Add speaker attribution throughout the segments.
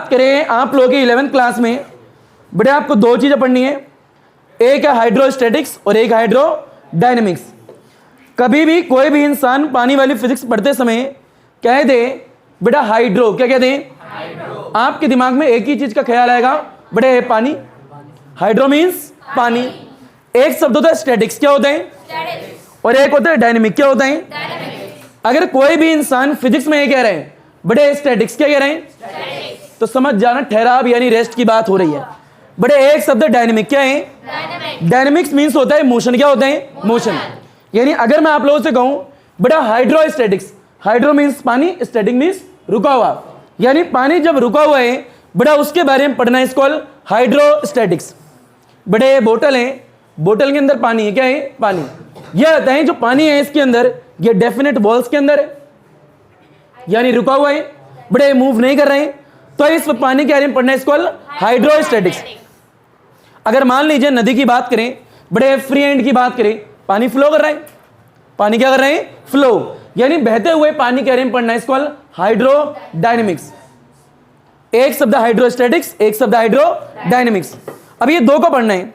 Speaker 1: बात करें आप लोगों की 11th क्लास में, बड़े आपको दो चीजें पढ़नी है, एक है हाइड्रोस्टैटिक्स और एक हाइड्रोडायनेमिक्स। कभी भी कोई भी इंसान पानी वाली फिजिक्स पढ़ते समय कह दे बेटा हाइड्रो, क्या कह दे, आपके दिमाग में एक ही चीज का ख्याल आएगा, बड़े पानी, हाइड्रो मीन्स पानी। एक शब्द होता है स्टैटिक्स, क्या होता है, और एक होता है डायनेमिक, क्या होता है। अगर कोई भी इंसान फिजिक्स में ये कह रहे हैं बड़े स्टैटिक्स, क्या कह रहे हैं, तो समझ जाना ठहराव यानी रेस्ट की बात हो रही है। बड़े एक शब्द डायनेमिक, क्या है, डायनेमिक्स मीन्स होता है मोशन, क्या होता है, मोशन। यानी अगर मैं आप लोगों से कहूं बड़ा हाइड्रोस्टैटिक्स, हाइड्रो मीन्स पानी, स्टैटिक मीन्स रुका हुआ, यानी पानी जब रुका हुआ है बड़ा उसके बारे में पढ़ना है, इसको हाइड्रोस्टैटिक्स। बड़े बोतल है, बोतल के अंदर पानी है, क्या है, पानी। यह होता है जो पानी है इसके अंदर ये डेफिनेट वॉल्स के अंदर है, यानी रुका हुआ है, बड़े मूव नहीं कर रहे हैं, तो इस पानी के बारे में पढ़ना है, इसको हाइड्रोस्टैटिक्स। अगर मान लीजिए नदी की बात करें, बड़े फ्री एंड की बात करें, पानी फ्लो कर रहा है, पानी क्या कर रहे हैं, फ्लो, यानी बहते हुए पानी के बारे में पढ़ना है, इसको हाइड्रोडायनेमिक्स। एक शब्द हाइड्रोस्टैटिक्स, एक शब्द हाइड्रोडायनेमिक्स। अब ये दो को पढ़ना है।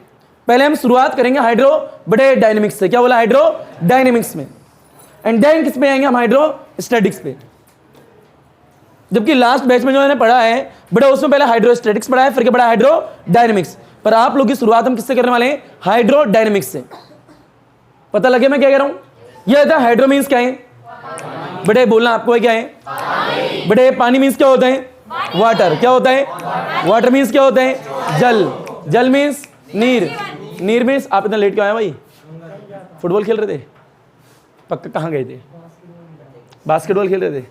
Speaker 1: पहले हम शुरुआत करेंगे हाइड्रो बड़े डायनेमिक्स से, क्या बोला, हाइड्रोडायनेमिक्स में, एंड देन किस पे आएंगे हम, हाइड्रोस्टैटिक्स पे। जबकि लास्ट बैच में जो मैंने पढ़ा है बड़े उसमें पहले हाइड्रोस्टैटिक्स पढ़ा है, फिर क्या पढ़ा, हाइड्रोडायनेमिक्स। पर आप लोग की शुरुआत हम किससे करने वाले हैं, हाइड्रोडायनेमिक्स से। पता लगे मैं क्या कह रहा हूं, यह होता है हाइड्रो मीन्स क्या है, बड़े बोलना आपको है क्या है, बड़े पानी मीन्स क्या होता है, वाटर, क्या होता है, वाटर मीन्स क्या होता है, जल, जल मीन्स नीर, नीर मीन्स, आप इतना लेट क्यों आए भाई, फुटबॉल खेल रहे थे, पक्का कहाँ गए थे, बास्केटबॉल खेल रहे थे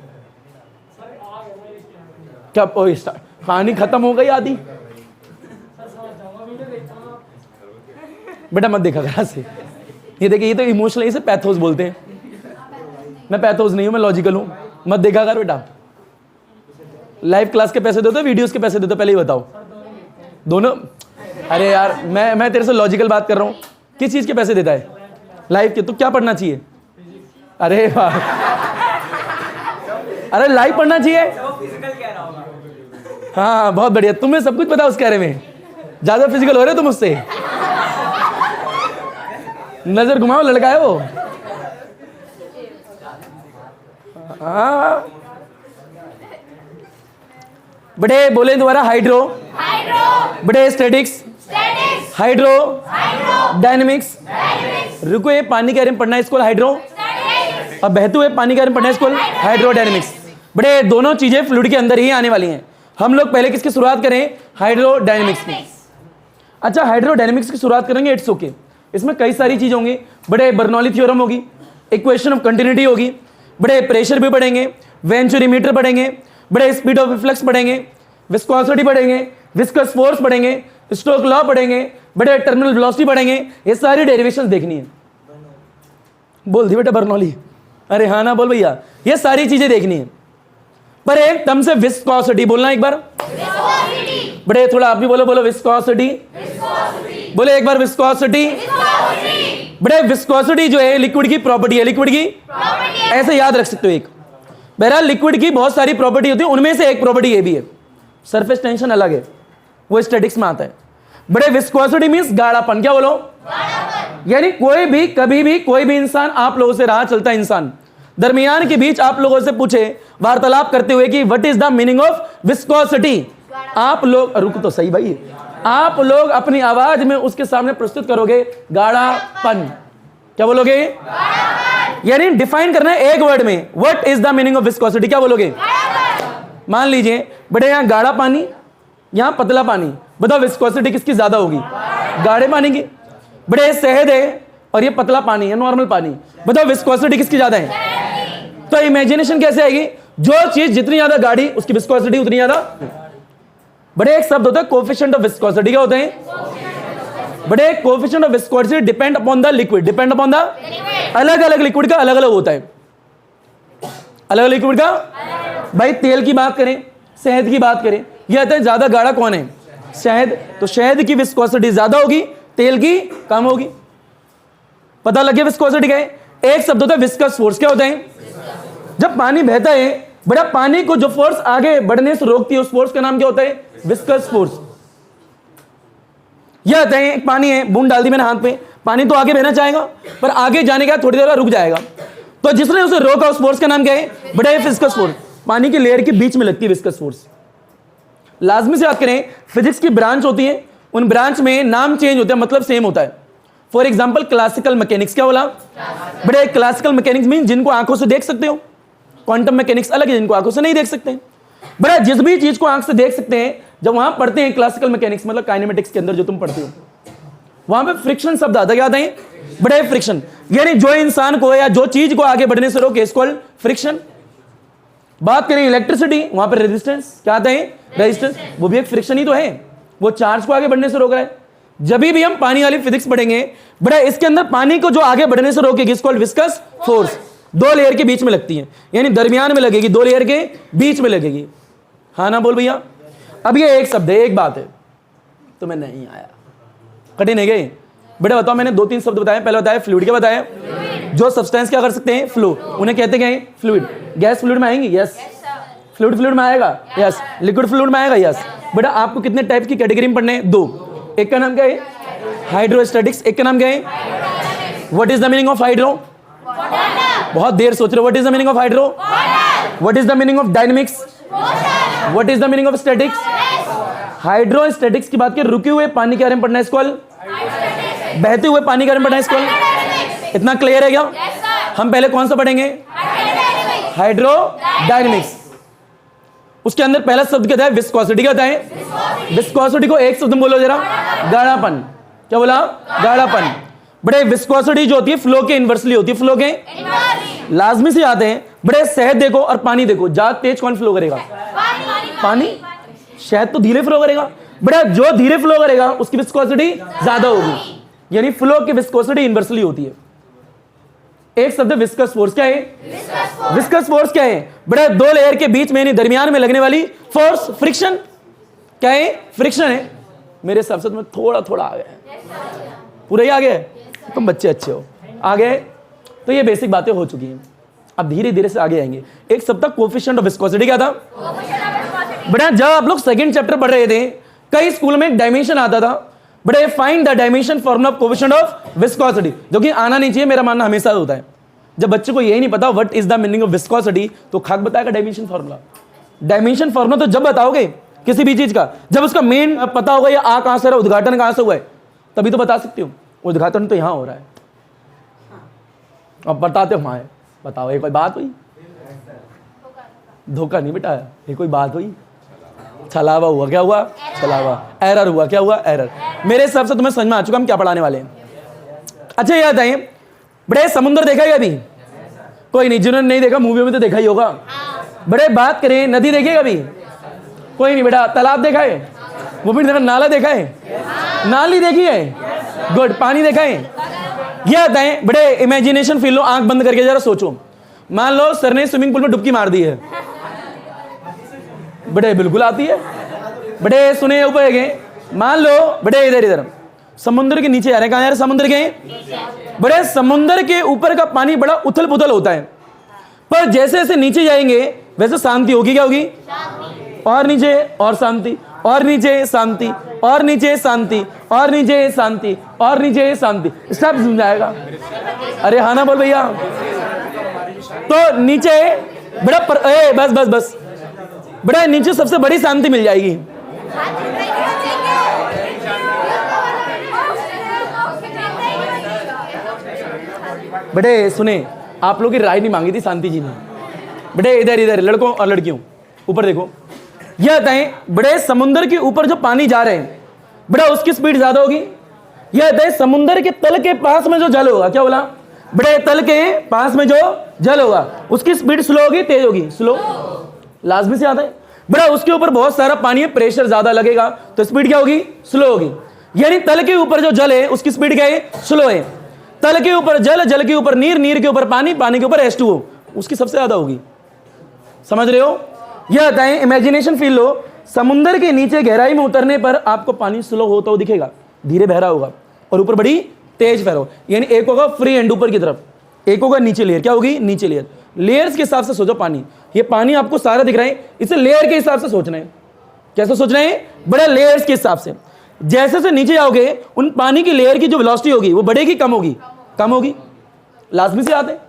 Speaker 1: क्या, कहानी खत्म हो गई आधी, बेटा मत देखा करा से, ये देखिए ये तो इमोशनल, इसे पैथोस बोलते हैं, मैं पैथोस नहीं हूं, मैं लॉजिकल हूं, मत देखा कर बेटा। लाइव क्लास के पैसे देते हो, वीडियोस के पैसे देते हो, पहले ही बताओ, दोनों। अरे यार मैं तेरे से लॉजिकल बात कर रहा हूं, किस चीज के पैसे देता है, लाइव के, तो क्या पढ़ना चाहिए, अरे वाह, अरे लाइव पढ़ना चाहिए, हाँ बहुत बढ़िया, तुम्हें सब कुछ पता उसके बारे में, ज्यादा फिजिकल हो रहे हो तुम मुझसे, नजर घुमाओ, लड़का है वो, हाँ। बड़े बोले दोबारा, हाइड्रो, बड़े स्टैटिक्स, हाइड्रो डायनेमिक्स। रुको, ये पानी के बारे में पढ़ना है, इसको हाइड्रो, अब बहते हुए पानी के बारे में पढ़ना है, इसको हाइड्रोडायनेमिक्स। बड़े दोनों चीजें फ्लूइड के अंदर ही आने वाली हैं। हम लोग पहले किसकी शुरुआत करें, हाइड्रोडायनेमिक्स की। अच्छा, हाइड्रोडायनेमिक्स की शुरुआत करेंगे, इट्स ओके। इसमें कई सारी चीजें होंगी, बड़े बर्नौली थ्योरम होगी, इक्वेशन ऑफ कंटिन्यूटी होगी, बड़े प्रेशर भी पढ़ेंगे, वेंचुरीमीटर पढ़ेंगे, बड़े स्पीड ऑफ रिफ्लेक्स पढ़ेंगे, विस्कोसिटी पढ़ेंगे, विस्कस फोर्स पढ़ेंगे, स्टोक लॉ पढ़ेंगे, बड़े टर्मिनल वेलोसिटी पढ़ेंगे, ये सारी डेरिवेशंस देखनी है। बोल दी बेटा बर्नौली, अरे हाँ ना बोल भैया, ये सारी चीजें देखनी है। पर एक टर्म से विस्कोसिटी बोलना एक बार, बड़े थोड़ा आप भी बोलो, बोलो विस्कोसिटी, बोले एक बार विस्कोसिटी। बड़े विस्कोसिटी जो है लिक्विड की प्रॉपर्टी है, लिक्विड की ऐसे याद रख सकते हो एक। बहरहाल लिक्विड की बहुत सारी प्रॉपर्टी होती है, उनमें से एक प्रॉपर्टी ये भी है, सरफेस टेंशन अलग है, वो स्टैटिक्स में आता है। बड़े विस्कोसिटी मींस गाढ़ापन, क्या बोलो, यानी कोई भी कभी भी कोई भी इंसान, आप लोगों से राह चलता इंसान दरमियान के बीच आप लोगों से पूछे वार्तालाप करते हुए कि what is the meaning of viscosity, आप लोग, रुक तो सही भाई, आप लोग अपनी आवाज में उसके सामने प्रस्तुत करोगे गाढ़ापन, क्या बोलोगे, यानी डिफाइन करना है एक वर्ड में, what is the meaning of viscosity, क्या बोलोगे। मान लीजिए बड़े यहां गाढ़ा पानी, यहां पतला पानी, बताओ विस्कोसिटी किसकी ज्यादा होगी, गाढ़े पानी की। बड़े शहद है और ये पतला पानी है, नॉर्मल पानी, बताओ विस्कोसिटी किसकी ज्यादा है। तो इमेजिनेशन कैसे आएगी, जो चीज जितनी ज्यादा गाढ़ी उसकी विस्कोसिटी उतनी ज्यादा। बड़े एक शब्द होता है कोएफिशिएंट ऑफ विस्कोसिटी, क्या होते हैं, बड़े coefficient of viscosity depend upon the liquid, depend upon the, अलग अलग लिक्विड का अलग अलग होता है, अलग अलग लिक्विड का। भाई तेल की बात करें, शहद की बात करें, यह आता है ज्यादा गाढ़ा कौन है, शहद, तो शहद की विस्कोसिटी ज्यादा होगी, तेल की कम होगी। पता लग गया विस्कोसिटी क्या है। एक शब्द होता है विस्कस फोर्स, क्या होता है, जब पानी बहता है बेटा पानी को जो फोर्स आगे बढ़ने से रोकती है उस फोर्स का नाम क्या होता है? Viscous force. यह होता है, एक पानी है, बूंद डाल दी मैंने हाथ पे, पानी तो आगे बहना चाहेगा पर आगे जाने के बाद थोड़ी देर बाद रुक जाएगा, तो जिसने उसे रोका उस फोर्स का नाम क्या है? बेटा विस्कस फोर्स। पानी की लेयर के बीच में लगती है विस्कस फोर्स। लाजमी से याद करें, फिजिक्स की ब्रांच होती है, उन ब्रांच में नाम चेंज होता है, मतलब सेम होता है। फॉर एग्जाम्पल क्लासिकल मैकेनिक्स, क्या बोला बेटा? क्लासिकल मैकेनिक्स मीन जिनको आंखों से देख सकते हो। क्वांटम मैकेनिक्स अलग है, जिनको आंखों से नहीं देख सकते। बेटा जिस भी चीज को आंख से देख सकते हैं, जब वहां पढ़ते हैं क्लासिकल मैकेनिक्स मतलब काइनेमेटिक्स के अंदर जो तुम पढ़ते हो, वहां पे फ्रिक्शन शब्द आता है। क्या आता है? बड़े फ्रिक्शन, यानी जो इंसान को या जो चीज को आगे बढ़ने से रोके, इसको फ्रिक्शन। बात करें इलेक्ट्रिसिटी, वहां पर रेजिस्टेंस, क्या आता है? रेजिस्टेंस, वो भी एक फ्रिक्शन ही तो है, वो चार्ज को आगे बढ़ने से रोक रहा है। जब भी हम पानी वाली फिजिक्स पढ़ेंगे, बड़ा इसके अंदर पानी को जो आगे बढ़ने से रोकेगी, इसको विस्कस फोर्स। दो लेयर के बीच में लगती है, यानी दरमियान में लगेगी, दो लेयर के बीच में लगेगी। हाँ ना बोल भैया? अब ये एक शब्द है, एक बात है, तुम्हें नहीं आया, कठिन है गए बेटा? बताओ, मैंने 2-3 शब्द बताए। पहले बताया फ्लूइड, क्या बताया? जो सब्सटेंस क्या कर सकते हैं? फ्लो, उन्हें कहते क्या है? फ्लूइड। गैस फ्लूइड में आएंगी? यस। फ्लूइड फ्लूइड में आएगा? यस। लिक्विड फ्लूइड में आएगा? यस। बेटा आपको कितने टाइप की कैटेगरी में पढ़ने हैं? 2। एक का नाम क्या है? हाइड्रोस्टैटिक्स। एक का नाम क्या है? What is the meaning of hydro? बहुत देर सोच रहे हो। What is the meaning of hydro? What is the meaning of dynamics? What is the meaning of statics? Hydrostatics की बात करें, रुके हुए पानी के बारे में पढ़ना है, इसको बहते हुए पानी के बारे में पढ़ना है, इसको। इतना क्लियर है क्या? हम पहले कौन सा पढ़ेंगे? Hydro dynamics. उसके अंदर पहला शब्द क्या है? विस्कोसिटी। क्या है? विस्कोसिटी को एक शब्द में बोलो जरा, गाढ़ापन। क्या बोला? गाढ़ापन। बड़े विस्कोसिटी जो होती है फ्लो के इनवर्सली होती है, फ्लो के लाजमी से आते हैं। बड़े शहद देखो और पानी देखो, ज्यादा तेज कौन फ्लो करेगा? पानी। शहद तो धीरे फ्लो करेगा। बड़ा जो धीरे फ्लो करेगा उसकी विस्कोसिटी ज्यादा होगी, यानी फ्लो की विस्कोसिटी इनवर्सली होती है। एक शब्द विस्कस फोर्स। क्या है? विस्कस फोर्स क्या है? बड़ा दो लेयर के बीच में, दरमियान में लगने वाली फोर्स, फ्रिक्शन। क्या है? फ्रिक्शन है। मेरे हिसाब से तुम्हें थोड़ा थोड़ा आ गया, पूरा ही आ गया। तुम बच्चे अच्छे हो, आ गए। तो ये बेसिक बातें हो चुकी हैं, अब धीरे धीरे से आगे आएंगे। एक शब्द था कोफिशिएंट ऑफ विस्कोसिटी। क्या था बेटा? जब आप लोग सेकंड चैप्टर पढ़ रहे थे, कई स्कूल में एक डायमेंशन आता था, बड़े find the dimension formula of coefficient of viscosity, जो कि आना नहीं चाहिए, मेरा मानना हमेशा होता है। जब बच्चे को यही नहीं पता what is the meaning of viscosity, तो खाक बताएगा डायमेंशन फॉर्मूला। डायमेंशन फॉर्मूला तो जब बताओगे किसी भी चीज का, जब उसका मेन पता होगा, या आ कहां से रहा, उद्घाटन कहां से हुआ है, तभी तो बता सकते हो। उद्घाटन तो यहां हो रहा है, अब बताते हो वहां है। बताओ, ये कोई बात हुई? धोखा नहीं बेटा, ये कोई बात हुई? छलावा हुआ? क्या हुआ? छलावा। एरर हुआ? क्या हुआ? एरर। मेरे हिसाब से तुम्हें समझ में आ चुका हम क्या पढ़ाने वाले हैं। अच्छा ये बताइए, बड़े समुद्र देखा है अभी? कोई नहीं, जिन्होंने नहीं देखा मूवी में तो देखा ही होगा। बड़े बात करें, नदी देखी कभी? कोई नहीं बेटा। तालाब देखा है? वो भी देखा। नाला देखा है? नाली देखी है? गुड। पानी देखा है? ये बताएं, बड़े इमेजिनेशन फील लो, आंख बंद करके जरा सोचो। मान लो सर ने स्विमिंग पूल में डुबकी मार दी है, बड़े बिल्कुल आती है। बड़े सुने ऊपर गए, मान लो बड़े इधर इधर समुद्र के नीचे आ रहे हैं। कहां जा रहे? समुद्र के। बड़े समुद्र के ऊपर का पानी बड़ा उथल पुथल होता है, पर जैसे जैसे नीचे जाएंगे वैसे शांति होगी। क्या होगी? और नीचे और शांति, और नीचे शांति, और नीचे शांति, और नीचे शांति, और नीचे शांति। सब समझाएगा। अरे हाँ ना बोल भैया? तो नीचे बड़ा बस बस बस, बड़ा नीचे सबसे बड़ी शांति मिल जाएगी। बड़े सुने, आप लोग की राय नहीं मांगी थी शांति जी ने। बड़े इधर इधर लड़कों और लड़कियों, ऊपर देखो। यह बताएं, बड़े समुद्र के ऊपर जो पानी जा रहे हैं, बड़ा उसकी स्पीड ज्यादा होगी। यह बताएं, समुद्र के तल के पास में जो जल होगा, क्या बोला? बड़े तल के पास में जो जल होगा उसकी स्पीड स्लो होगी, तेज होगी? स्लो। लाजमी से आता है। बड़ा उसके ऊपर बहुत सारा पानी है, प्रेशर ज्यादा लगेगा, तो स्पीड क्या होगी? स्लो होगी। यानी तल के ऊपर जो जल है उसकी स्पीड क्या है? स्लो है। तल के ऊपर जल, जल के ऊपर नीर, नीर के ऊपर पानी, पानी के ऊपर H2O, उसकी सबसे ज्यादा होगी। समझ रहे हो? यह बताएं, इमेजिनेशन फील लो, समुद्र के नीचे गहराई में उतरने पर आपको पानी स्लो होता हुआ दिखेगा, धीरे बह रहा होगा, और ऊपर बड़ी तेज बह रहा होगा। यानी एक होगा फ्री एंड ऊपर की तरफ, एक होगा नीचे लेयर। क्या होगी? नीचे लेयर। लेयर्स के हिसाब से सोचो पानी। ये पानी आपको सारा दिख रहा है, इसे लेयर के हिसाब से सोचना है। कैसे सोचना है? बड़े लेयर्स के हिसाब से। जैसे से नीचे आओगे उन पानी की लेयर की जो वेलोसिटी होगी वो बढ़ेगी कम होगी? कम होगी। लाजमी से आते हैं,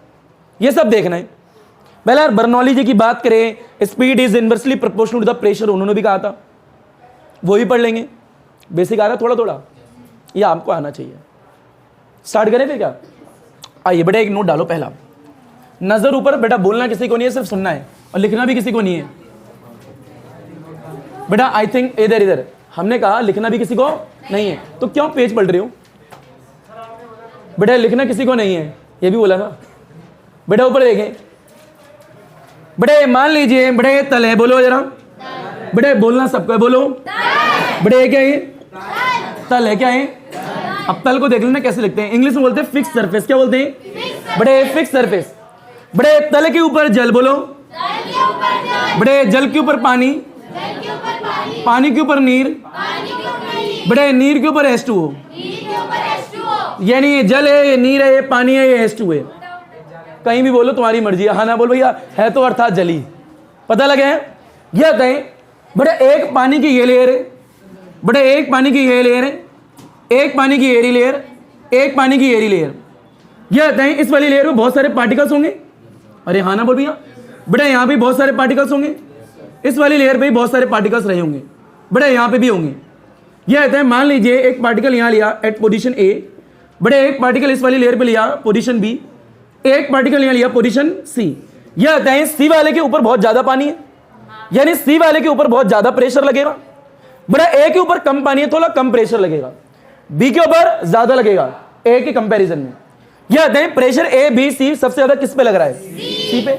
Speaker 1: ये सब देखना है। पहले यार बर्नौली जी की बात करें, speed is inversely proportional to the pressure, उन्होंने भी कहा था, वो भी पढ़ लेंगे। बेसिक आ रहा है थोड़ा थोड़ा, ये आपको आना चाहिए। स्टार्ट करें फिर क्या? आइए बेटा, एक नोट डालो। पहला, नजर ऊपर। बेटा बोलना किसी को नहीं है, सिर्फ सुनना है, और लिखना भी किसी को नहीं है। बेटा आई थिंक इधर इधर हमने कहा लिखना भी किसी को नहीं है, तो क्यों पेज पलट रही हो? बेटा लिखना किसी को नहीं है, ये भी बोला था। बेटा ऊपर देखें। बेटे मान लीजिए बेटे तल है, बोलो जरा। बेटे बोलना सबको है, बोलो। बेटे क्या है? तल है। क्या है? अब तल को देख लेना कैसे लिखते हैं। इंग्लिश में बोलते हैं फिक्स सरफेस। क्या बोलते हैं? बेटे फिक्स सरफेस। बेटे तल के ऊपर जल, बोलो। बेटे जल के ऊपर पानी, पानी के ऊपर नीर, बेटे नीर के ऊपर H2O। यानी ये जल है, ये नीर है, ये पानी है, ये H2O है। कहीं भी बोलो, तुम्हारी मर्जी है। हाँ ना बोल भैया, है तो अर्थात जली। पता लगे? यह कहें बेटे एक पानी की ये लेयर है, बेटे एक पानी की ये लेयर है, एक पानी की एरी लेयर, एक पानी की एरी लेयर। यह कहें इस वाली लेयर में बहुत सारे पार्टिकल्स होंगे। अरे हाँ ना बोल भैया। बेटा यहाँ पे बहुत सारे पार्टिकल्स होंगे, इस वाली लेयर पे भी बहुत सारे पार्टिकल्स रहे होंगे, बेटा यहाँ पे भी होंगे। यह कहते हैं मान लीजिए एक पार्टिकल यहाँ लिया एट पोजीशन ए, बेटा एक पार्टिकल इस वाली लेयर पे लिया पोजीशन बी, एक पार्टिकल यहाँ लिया पोजीशन सी। यह कहते हैं सी वाले के ऊपर बहुत ज्यादा पानी है, यानी सी वाले के ऊपर बहुत ज्यादा प्रेशर लगेगा। बेटा ए के ऊपर कम पानी है, थोड़ा कम प्रेशर लगेगा। बी के ऊपर ज्यादा लगेगा ए के कंपैरिजन में। यह कहते हैं प्रेशर ए बी सी सबसे ज्यादा किस पे लग रहा है? सी पे।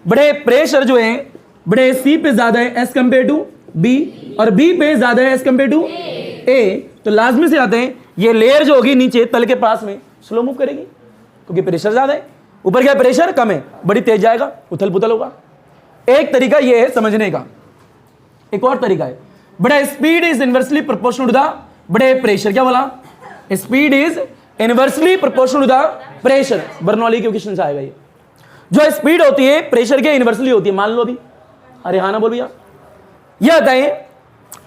Speaker 1: बड़े प्रेशर जो है बड़े सी पे ज्यादा है एज कंपेयर टू बी, और बी पे ज्यादा है एज कंपेयर टू ए। तो लाजमी से आते हैं ये लेयर जो होगी नीचे तल के पास में स्लो मूव करेगी, क्योंकि प्रेशर ज्यादा है। ऊपर क्या प्रेशर कम है, बड़ी तेज जाएगा, उथल पुथल होगा। एक तरीका ये है समझने का। एक और तरीका है बड़ा speed is inversely proportional to the बड़े प्रेशर। क्या बोला? Speed is inversely proportional to the pressure. Bernoulli के क्वेश्चन से आएगा ये। जो स्पीड होती है प्रेशर के इनवर्सली होती है। मान लो अभी, अरे हाँ ना बोल भैया। यह बताएं,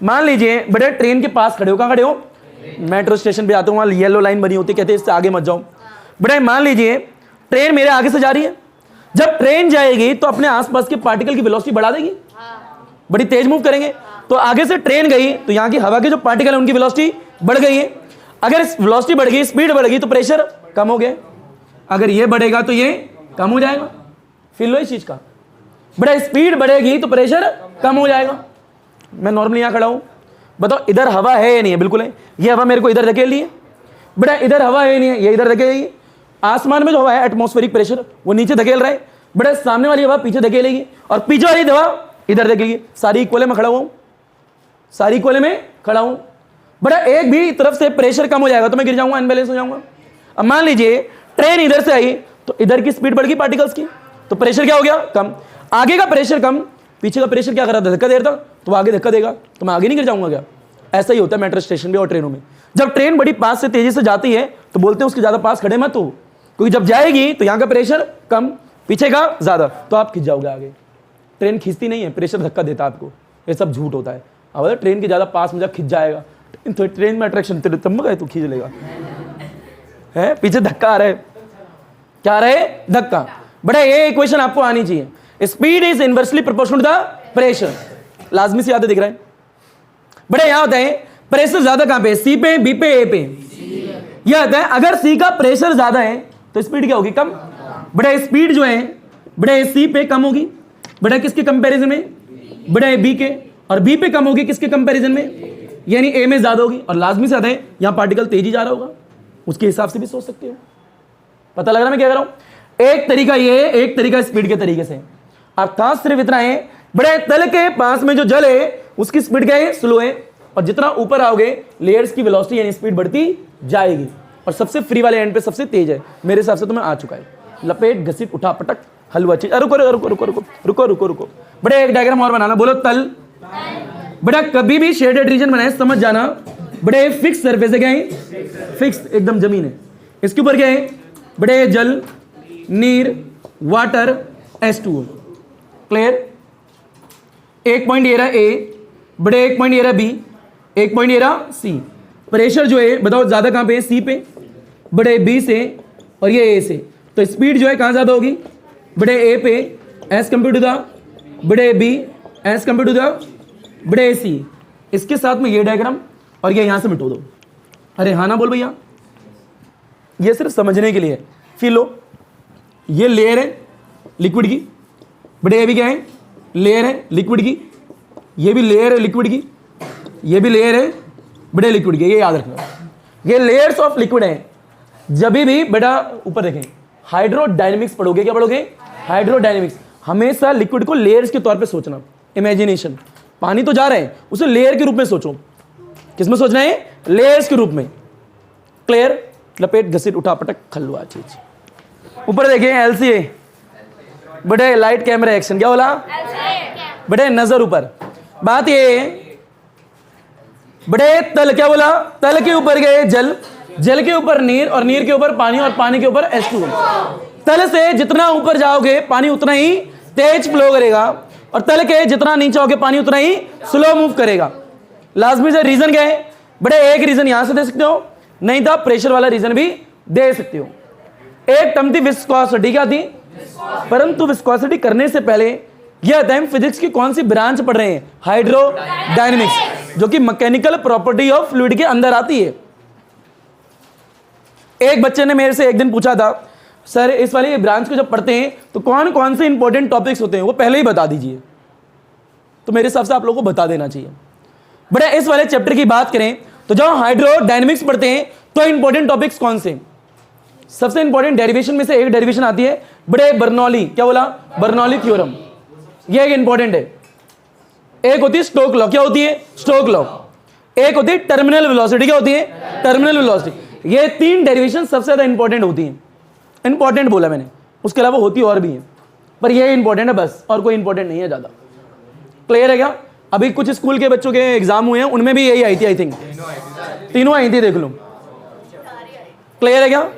Speaker 1: मान लीजिए बेटा ट्रेन के पास खड़े हो। कहाँ खड़े हो? मेट्रो स्टेशन पे आते हो, वहां येलो लाइन बनी होती है, कहते हैं इससे आगे मत जाओ। बेटा मान लीजिए ट्रेन मेरे आगे से जा रही है। जब ट्रेन जाएगी तो अपने आसपास के पार्टिकल की वेलोसिटी बढ़ा देगी, बड़ी तेज मूव करेंगे। तो आगे से ट्रेन गई तो यहाँ की हवा के जो पार्टिकल है उनकी वेलोसिटी बढ़ गई है। अगर वेलोसिटी बढ़ गई, स्पीड बढ़ गई, तो प्रेशर कम हो गया। अगर ये बढ़ेगा तो ये कम हो जाएगा। फील लो इस चीज का। बड़ा स्पीड बढ़ेगी तो प्रेशर कम हो जाएगा। मैं नॉर्मली यहाँ खड़ा हूं, बताओ इधर हवा है या नहीं है? बिल्कुल है। ये हवा मेरे को इधर धकेल ली है। बेटा इधर हवा है नहीं है? ये इधर धकेलेगी। आसमान में जो हवा है एटमॉस्फेरिक प्रेशर वो नीचे धकेल रहा है, बेटा सामने वाली हवा पीछे धकेलेगी, और पीछे वाली हवा इधर धकेलेगी। सारी इक्वल में खड़ा हुआ हूं, सारी इक्वल में खड़ा हूं। बेटा एक भी तरफ से प्रेशर कम हो जाएगा तो मैं गिर जाऊंगा, अनबैलेंस हो जाऊंगा। अब मान लीजिए ट्रेन इधर से आई तो इधर की स्पीड बढ़ गई पार्टिकल्स की, तो प्रेशर क्या हो गया? कम। आगे का प्रेशर कम, पीछे का प्रेशर क्या कर रहा था? धक्का दे रहा था, तो आगे धक्का देगा तो मैं आगे नहीं गिर जाऊंगा क्या? ऐसा ही होता है मेट्रो स्टेशन पे और ट्रेनों में। जब ट्रेन बड़ी पास से तेजी से जाती है तो बोलते हैं उसके ज्यादा पास खड़े मत हो, क्योंकि जब जाएगी तो यहाँ का प्रेशर कम, पीछे का ज्यादा, तो आप खिंच जाओगे आगे। ट्रेन खींचती नहीं है, प्रेशर धक्का देता है आपको। ये सब झूठ होता है। अब ट्रेन के ज्यादा पास में जब खिंच जाएगा, तो ट्रेन में अट्रैक्शन तेरे तम्बक है, तू खींच लेगा। है पीछे धक्का आ रहा है, क्या आ रहा है? धक्का। बड़ा ये इक्वेशन आपको आनी चाहिए। Speed is inversely proportional to the pressure. लाजमी से याद दिख रहा है। बड़े यहां होता है प्रेशर ज्यादा कहां पे? सी पे, बी पे, ए पे। यह होता है अगर सी का प्रेशर ज्यादा है तो स्पीड क्या होगी? कम। बड़ा स्पीड जो है बड़े सी पे कम होगी, बड़ा किसके कंपैरिजन में? बड़े बी के। और बी पे कम होगी किसके कंपैरिजन में? यानी ए में ज्यादा होगी। और लाजमी से आता है यहां पार्टिकल तेजी जा रहा होगा, उसके हिसाब से भी सोच सकते हो। पता लग रहा है मैं क्या कर रहा हूं? एक तरीका ये, एक तरीका स्पीड के तरीके से। अर्थात सिर्फ इतना है बड़े तल के पास में जो जल है उसकी स्पीड क्या है? स्लो है। और जितना ऊपर आओगे लेयर्स की वेलोसिटी यानी स्पीड बढ़ती जाएगी। और सबसे फ्री वाले एंड पे सबसे तेज है मेरे हिसाब से तो मैं आ चुका है। लपेट, घसीट, उठा, पटक, हलवा चीज। रुको रुको रुको रुको रुको रुको रुको रुको बड़े एक डायग्राम और बनाना। बोलो तल। बड़ा कभी भी शेडेड रीजन बनाए समझ जाना, बड़े फिक्स सरफेस है। क्या है? फिक्स एकदम जमीन है। इसके ऊपर क्या है? बड़े जल, नीर, वाटर, H2O। क्लियर। एक पॉइंट ये रहा ए, बड़े एक पॉइंट ये रहा बी, एक पॉइंट ये रहा सी। प्रेशर जो है बताओ ज्यादा कहां पे है, सी पे, बड़े बी से और ये ए से। तो स्पीड जो है कहां ज्यादा होगी, बड़े ए पे एज कंपेयर टू द बड़े B as compare to the बड़े सी। इसके साथ में ये डायग्राम और ये यहां से मिटो दो। अरे हाँ ना बोल भैया, ये सिर्फ समझने के लिए है। फिर लो, ये लेयर है लिक्विड की, बड़े ए भी क्या है, लेयर है लिक्विड की, ये भी लेयर है लिक्विड की, ये भी लेयर है बड़े लिक्विड की। ये याद रखना, ये लेयर्स ऑफ लिक्विड है। जब भी बेटा ऊपर देखें, हाइड्रोडायनेमिक्स पढ़ोगे, क्या पढ़ोगे, हाइड्रोडायनेमिक्स। हमेशा लिक्विड को लेयर्स के तौर पे सोचना, इमेजिनेशन। पानी तो जा रहे हैं, उसे लेयर के रूप में सोचो। किसमें सोचना है, लेयर्स के रूप में। क्लियर। लपेट घसीट उठा पटक खलवा चीज। ऊपर देखें एलसीए, बड़े लाइट कैमरा एक्शन, क्या बोला, बड़े नजर ऊपर। बात ये, बड़े तल, क्या बोला, तल के ऊपर गए जल, जल के ऊपर नीर और नीर के ऊपर पानी और पानी के ऊपर H2O। तल से जितना ऊपर जाओगे पानी उतना ही तेज फ्लो करेगा और तल के जितना नीचे आओगे पानी उतना ही स्लो मूव करेगा। लाजमी से रीजन क्या है, बड़े एक रीजन यहां से दे सकते हो, नहीं तो प्रेशर वाला रीजन भी दे सकते हो। एक टर्म थी विस्कोसिटी, क्या थी, परंतु विस्कोसिटी करने से पहले यह आता है फिजिक्स की कौन सी ब्रांच पढ़ रहे हैं, हाइड्रोडायनेमिक्स, जो कि मैकेनिकल प्रॉपर्टी ऑफ फ्लूइड के अंदर आती है। एक बच्चे ने मेरे से एक दिन पूछा था, सर इस वाली ब्रांच को जब पढ़ते हैं तो कौन कौन से इंपॉर्टेंट टॉपिक्स होते हैं, वो पहले ही बता दीजिए। तो मेरे हिसाब से आप लोगों को बता देना चाहिए। बड़े इस वाले चैप्टर की बात करें तो जब हाइड्रोडायनेमिक्स पढ़ते हैं तो इंपॉर्टेंट टॉपिक्स कौन से, सबसे इंपॉर्टेंट डेरिवेशन में से एक डेरिवेशन आती है बड़े बर्नौली, क्या बोला, बर्नौली थ्योरम, ये एक इंपॉर्टेंट है। एक होती है स्टोक लॉ, क्या होती है, स्टोक लॉ। एक होती है टर्मिनल वेलोसिटी, क्या होती है, टर्मिनल वेलोसिटी। ये तीन डेरिवेशन सबसे ज्यादा इंपॉर्टेंट होती हैं। इंपॉर्टेंट बोला मैंने, उसके अलावा होती और भी है, पर ये इंपॉर्टेंट है बस, और कोई इंपॉर्टेंट नहीं है ज्यादा। क्लियर है क्या। अभी कुछ स्कूल के बच्चों के एग्जाम हुए हैं, उनमें भी यही आई थी, आई थिंक तीनों आई थी, देख लो। क्लियर है क्या,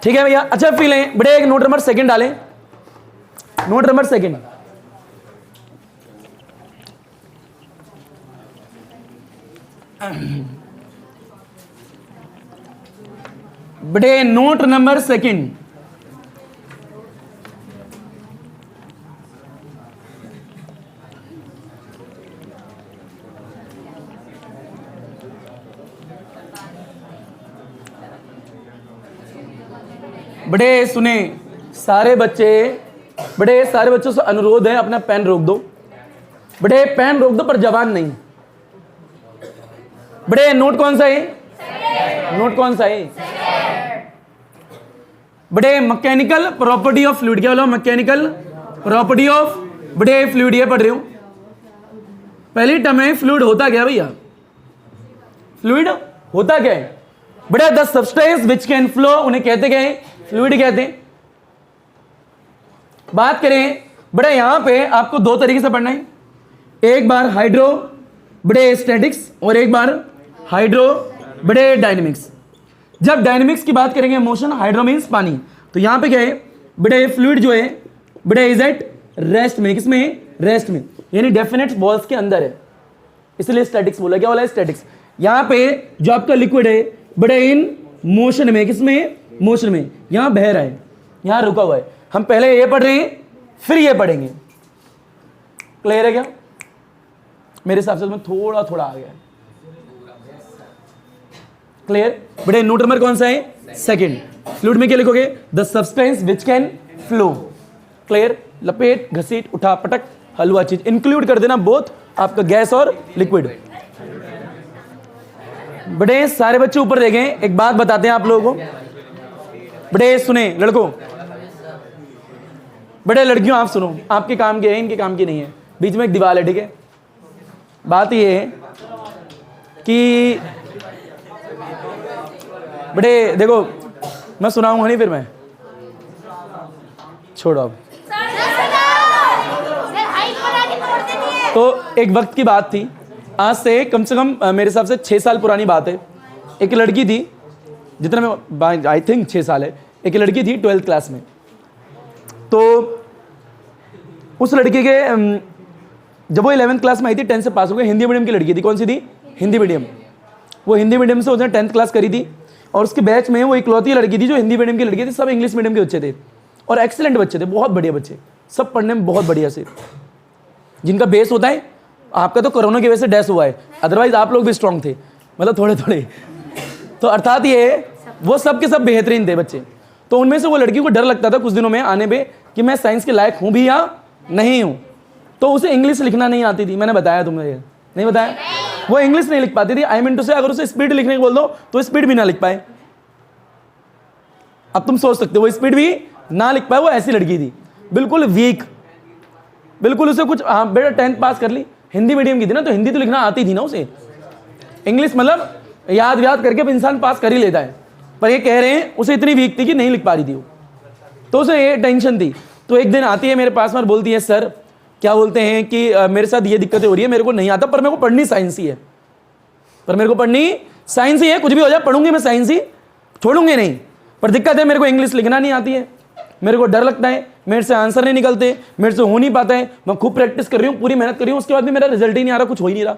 Speaker 1: ठीक है भैया। अच्छा फील है, बड़े एक नोट नंबर सेकंड डालें, नोट नंबर सेकंड। बड़े नोट नंबर सेकंड, बड़े सुने सारे बच्चे, बड़े सारे बच्चों से अनुरोध है अपना पेन रोक दो, बड़े पेन रोक दो पर जवान नहीं। बड़े नोट कौन सा है, नोट कौन सा है, बड़े मैकेनिकल प्रॉपर्टी ऑफ फ्लूइड, क्या बोला, मैकेनिकल प्रॉपर्टी ऑफ बड़े फ्लूइड, ये पढ़ रहे हो। पहली टर्म है फ्लूइड होता क्या भैया, फ्लूइड होता क्या है, बड़े the substance which can flow, उन्हें कहते क्या है, फ्लूइड कहते हैं। बात करें बड़े यहां पे आपको दो तरीके से पढ़ना है, एक बार हाइड्रो बड़े स्टैटिक्स और एक बार हाइड्रो बड़े डायनेमिक्स। जब डायनेमिक्स की बात करेंगे मोशन, हाइड्रो मींस पानी, तो यहां पे क्या है, बड़े फ्लूइड जो है बड़े इज एट रेस्ट में, किसमें, रेस्ट में, यानी डेफिनेट वॉल्स के अंदर है, इसलिए स्टैटिक्स बोला। क्या बोला, स्टैटिक्स। यहां पे जो आपका लिक्विड है बड़े इन मोशन में, किसमें, मोशन में, यहां बह रहा है, यहां रुका हुआ है। हम पहले ये पढ़ रहे हैं फिर ये पढ़ेंगे। क्लियर है क्या, मेरे हिसाब से तुम्हें थोड़ा थोड़ा आ गया है। क्लियर। बड़े नोट नंबर कौन सा है, सेकंड। फ्लूइड में क्या लिखोगे, the substance which can flow. Clear. लपेट घसीट उठा पटक हलवा चीज, इंक्लूड कर देना बोथ आपका गैस और लिक्विड। बड़े सारे बच्चे ऊपर देखें, एक बात बताते हैं आप लोगों को, बड़े सुने लड़कों, बड़े लड़कियों आप सुनो, आपके काम के है, इनके काम की नहीं है, बीच में एक दीवार है, ठीक है। बात ये है कि बड़े देखो, मैं सुनाऊंगा नहीं, फिर मैं छोड़ो अब। तो एक वक्त की बात थी, आज से कम मेरे हिसाब से 6 साल पुरानी बात है। एक लड़की थी, जितना मैं आई थिंक 6 साल है, एक लड़की थी 12th क्लास में। तो उस लड़की के जब वो 11th क्लास में आई थी, 10th से पास हो गई, हिंदी मीडियम की लड़की थी। कौन सी थी? हिंदी मीडियम। वो हिंदी मीडियम से उसने 10th क्लास करी थी और उसके बैच में वो इकलौती लड़की थी जो हिंदी मीडियम की लड़की थी। सब इंग्लिश मीडियम के बच्चे थे और एक्सीलेंट बच्चे थे, बहुत बढ़िया बच्चे, सब पढ़ने में बहुत बढ़िया से, जिनका बेस होता है। आपका तो कोरोना की वजह से डैश हुआ है, अदरवाइज आप लोग भी स्ट्रांग थे, मतलब थोड़े थोड़े। तो अर्थात ये वो सब के सब बेहतरीन थे बच्चे। तो उनमें से वो लड़की को डर लगता था कुछ दिनों में आने पे कि मैं साइंस के लायक हूँ भी या नहीं हूँ। तो उसे इंग्लिश लिखना नहीं आती थी, मैंने बताया तुम्हें, ये नहीं बताया? वो इंग्लिश नहीं लिख पाती थी। आई मीन टू से अगर उसे स्पीड लिखने को बोल दो तो स्पीड भी ना लिख पाए। अब तुम सोच सकते हो वो स्पीड भी ना लिख पाए, वो ऐसी लड़की थी, बिल्कुल वीक, बिल्कुल। उसे कुछ, हाँ बेटा 10th पास कर ली, हिंदी मीडियम की थी ना, तो हिंदी तो लिखना आती थी ना उसे। इंग्लिश मतलब याद करके इंसान पास कर ही लेता है, पर ये कह रहे हैं उसे इतनी वीक थी कि नहीं लिख पा रही थी वो, तो उसे ये टेंशन थी। तो एक दिन आती है मेरे पास और बोलती है, सर क्या बोलते हैं कि मेरे साथ ये दिक्कतें हो रही है, मेरे को नहीं आता, पर मेरे को पढ़नी साइंस ही है, पर मेरे को पढ़नी साइंस ही है, कुछ भी हो जाए पढ़ूंगी मैं साइंस ही, छोड़ूंगी नहीं, पर दिक्कत है मेरे को इंग्लिश लिखना नहीं आती है, मेरे को डर लगता है, मेरे से आंसर नहीं निकलते, मेरे से हो नहीं पाता है, मैं खूब प्रैक्टिस कर रही हूँ, पूरी मेहनत कर रही हूँ, उसके बाद भी मेरा रिजल्ट ही नहीं आ रहा, कुछ हो ही नहीं रहा।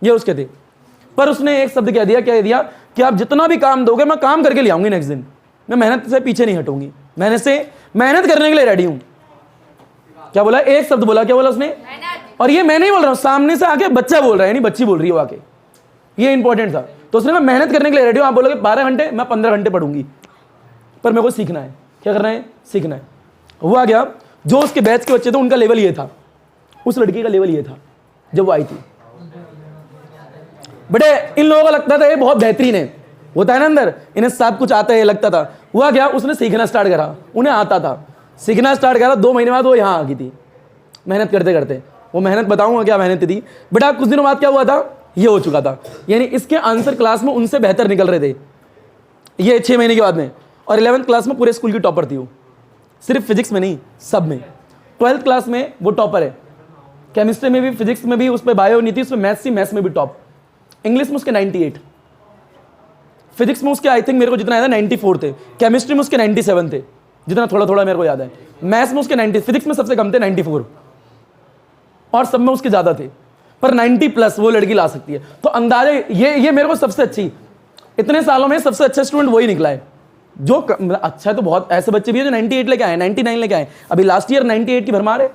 Speaker 1: ये उसके थे। पर उसने एक शब्द कह दिया, क्या दिया कि आप जितना भी काम दोगे मैं काम करके ले आऊंगी नेक्स्ट दिन, मैं मेहनत से पीछे नहीं हटूंगी, मेहनत करने के लिए रेडी हूं। क्या बोला? एक शब्द बोला, क्या बोला उसने? और ये मैं नहीं बोल रहा हूं, सामने से आके बच्चा बोल रहा है, नहीं बच्ची बोल रही है आके, ये इंपॉर्टेंट था। तो उसने मैं मेहनत करने के लिए रेडी हूं, आप बोलोगे 12 घंटे, मैं 15 घंटे पढ़ूंगी, पर मेरे को सीखना है। क्या करना है? सीखना है। हुआ क्या, जो उसके बैच के बच्चे थे उनका लेवल ये था, उस लड़की का लेवल ये था जब वो आई थी। बड़े इन लोगों का लगता था ये बहुत बेहतरीन है, होता है ना अंदर, इन्हें सब कुछ आता है लगता था। हुआ क्या, उसने सीखना स्टार्ट करा, उन्हें आता था, सीखना स्टार्ट करा। 2 महीने बाद वो यहाँ आ गई थी, मेहनत करते करते। वो मेहनत बताऊंगा क्या मेहनत थी। बेटा कुछ दिनों बाद क्या हुआ था, ये हो चुका था, यानी इसके आंसर क्लास में उनसे बेहतर निकल रहे थे ये 6 महीने के बाद में। और 11th क्लास में पूरे स्कूल की टॉपर थी वो, सिर्फ फिजिक्स में नहीं सब में। 12th क्लास में वो टॉपर है, केमिस्ट्री में भी, फिजिक्स में भी, उस पर बायो नहीं थी, उसमें मैथ्स थी, मैथ्स में भी टॉप। इंग्लिश में उसके 98, फिजिक्स में उसके आई थिंक मेरे को जितना याद है 94 थे, केमिस्ट्री में उसके 97 थे, जितना थोड़ा थोड़ा मेरे को याद है। मैथ्स में उसके 90, फिजिक्स में सबसे कम थे 94, और सब में उसके ज़्यादा थे, पर 90+ वो लड़की ला सकती है। तो अंदाजे ये मेरे को सबसे अच्छी, इतने सालों में सबसे अच्छा स्टूडेंट वही निकला है। जो अच्छा है तो बहुत ऐसे बच्चे भी हैं जो 98 लेके आए, 99 लेके आए, अभी लास्ट ईयर 98 की भरमार है,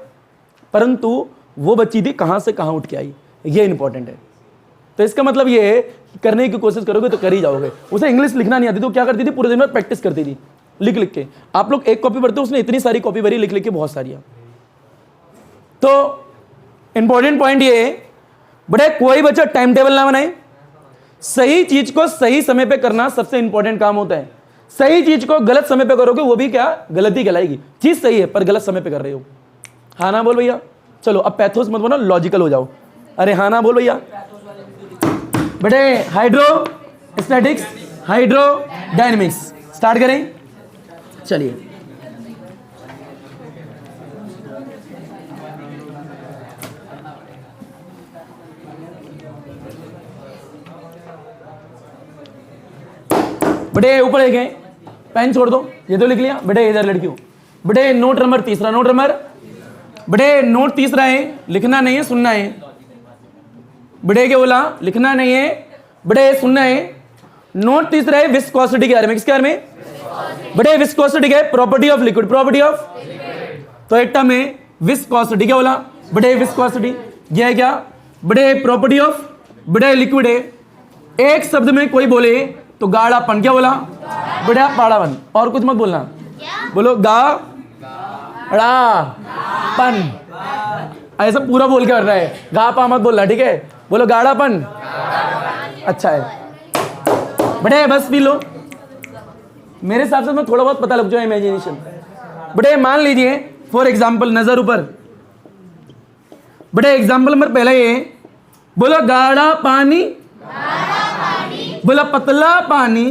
Speaker 1: परंतु वो बच्ची थी कहाँ से कहाँ उठ के आई, ये इंपॉर्टेंट है। तो इसका मतलब ये है कि करने की कोशिश करोगे तो कर ही जाओगे। उसे इंग्लिश लिखना नहीं आती तो क्या करती थी, पूरे दिन में प्रैक्टिस करती थी, लिख लिख के। आप लोग एक कॉपी पढ़ते हो, उसने इतनी सारी कॉपी भरी लिख लिख के, बहुत सारी। तो इंपॉर्टेंट पॉइंट ये है, बड़े कोई बच्चा टाइम टेबल ना बनाए, सही चीज को सही समय पे करना सबसे इंपॉर्टेंट काम होता है। सही चीज को गलत समय पे करोगे वो भी क्या गलती कहलाएगी, चीज सही है पर गलत समय पे कर रहे हो। हाँ ना बोल भैया। चलो अब पैथोस मत बनो, लॉजिकल हो जाओ। अरे हाँ ना बोल भैया। बेटे hydro statics, hydro dynamics start करें। चलिए बेटे ऊपर एक है, पेन छोड़ दो, ये तो लिख लिया। बेटे इधर लड़कियों, बेटे नोट नंबर तीसरा, नोट नंबर, बेटे नोट तीसरा है, लिखना नहीं है सुनना है। बेटे क्या बोला, लिखना नहीं है बेटे सुनना है। नोट तीसरा है विस्कोसिटी के बारे में। किसके बारे में बेटे? विस्कोसिटी के property of liquid, property of. तो एक टर्म है विस्कोसिटी, क्या बोला बेटे? विस्कोसिटी। यह है क्या बेटे? प्रॉपर्टी ऑफ बेटे लिक्विड है। एक शब्द में कोई बोले तो गाढ़ापन, क्या बोला बेटा? पाड़ापन। और कुछ मत बोलना, बोलो गाढ़ापन, ऐसा पूरा बोल के कर रहा है, गा पा मत बोलना, ठीक है? बोलो गाढ़ापन। अच्छा है बेटे, बस पी लो। मेरे हिसाब से मैं थोड़ा बहुत पता लग जाए, इमेजिनेशन। बेटे मान लीजिए फॉर एग्जाम्पल, नजर ऊपर, बेटे एग्जाम्पल नंबर पहला ये, बोलो गाढ़ा पानी, बोला पतला पानी।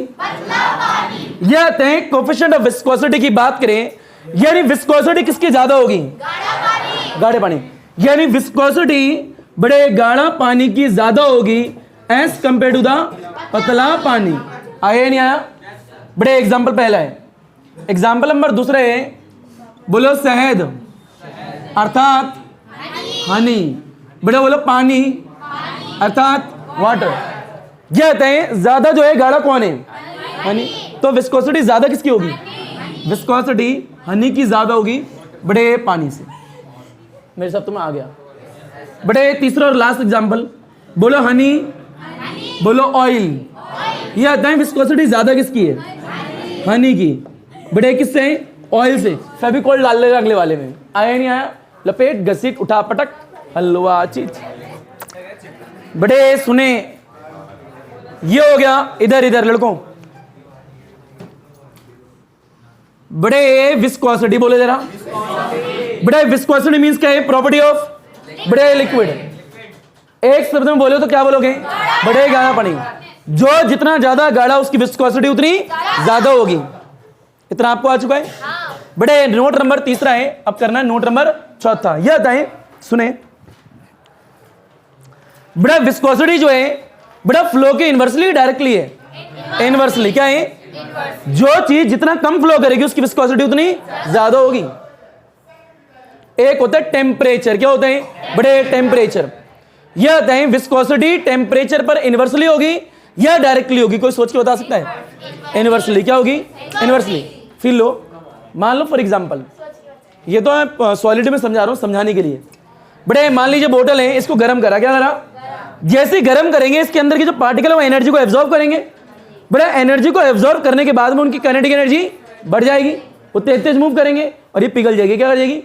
Speaker 1: यह थे कोफिशिएंट ऑफ विस्कोसिटी की बात करें, यानी विस्कोसिटी किसकी ज्यादा होगी? गाढ़े पानी। यानी विस्कोसिटी बड़े गाढ़ा पानी की ज्यादा होगी एज कंपेयर टू द पतला पानी। आया नहीं आया? बड़े एग्जाम्पल पहला है। एग्जाम्पल नंबर दूसरा है, बोलो शहद, अर्थात हनी। बेटा बोलो पानी अर्थात वाटर। ये कहते हैं ज्यादा जो है गाढ़ा कौन है? हनी। तो विस्कोसिटी ज्यादा किसकी होगी? विस्कोसिटी हनी की ज्यादा होगी बड़े पानी से। मेरे साथ तुम्हें आ गया। बड़े तीसरा और लास्ट एग्जांपल बोलो हनी, बोलो ऑयल। ये आता है विस्कोसिटी ज्यादा किसकी है? हनी की। बड़े किससे? ऑयल से। फेविकोल डाल लेगा अगले वाले में। आया नहीं आया? लपेट घसीट उठा पटक हलवा चीज। बड़े सुने, ये हो गया इधर इधर लड़कों। बड़े विस्कोसिटी बोले जरा। बड़े विस्कोसिटी मींस क्या है? प्रॉपर्टी ऑफ बड़े लिक्विड। एक शब्द में बोले तो क्या बोलोगे? बड़े गाढ़ा पानी। जो जितना ज्यादा गाढ़ा उसकी विस्कोसिटी उतनी ज्यादा होगी। इतना आपको आ चुका है? बड़े नोट नंबर तीसरा है, अब करना है नोट नंबर चौथा। यह बताएं, सुने। बड़ा विस्कोसिटी जो है बड़ा फ्लो के इनवर्सली डायरेक्टली है? इनवर्सली। क्या है? जो चीज जितना कम फ्लो करेगी उसकी विस्कोसिटी उतनी ज्यादा होगी। एक होता है टेम्परेचर। क्या होता है? बड़े टेम्परेचर। यह होता है विस्कोसिटी टेम्परेचर पर इनवर्सली होगी या डायरेक्टली होगी? कोई सोच के बता सकता है? इनवर्सली। क्या होगी? इनवर्सली। फिर लो, मान लो फॉर एग्जांपल, ये तो मैं सॉलिड में समझा रहा हूं समझाने के लिए। बड़े मान लीजिए बोतल है, इसको गर्म करा। क्या करा? जैसे गर्म करेंगे इसके अंदर की जो पार्टिकल है वो एनर्जी को एब्जॉर्ब करेंगे। बड़ा एनर्जी को एब्जॉर्ब करने के बाद में उनकी काइनेटिक एनर्जी बढ़ जाएगी, वो तेज तेज मूव करेंगे और ये पिघल जाएगी। क्या कर जाएगी?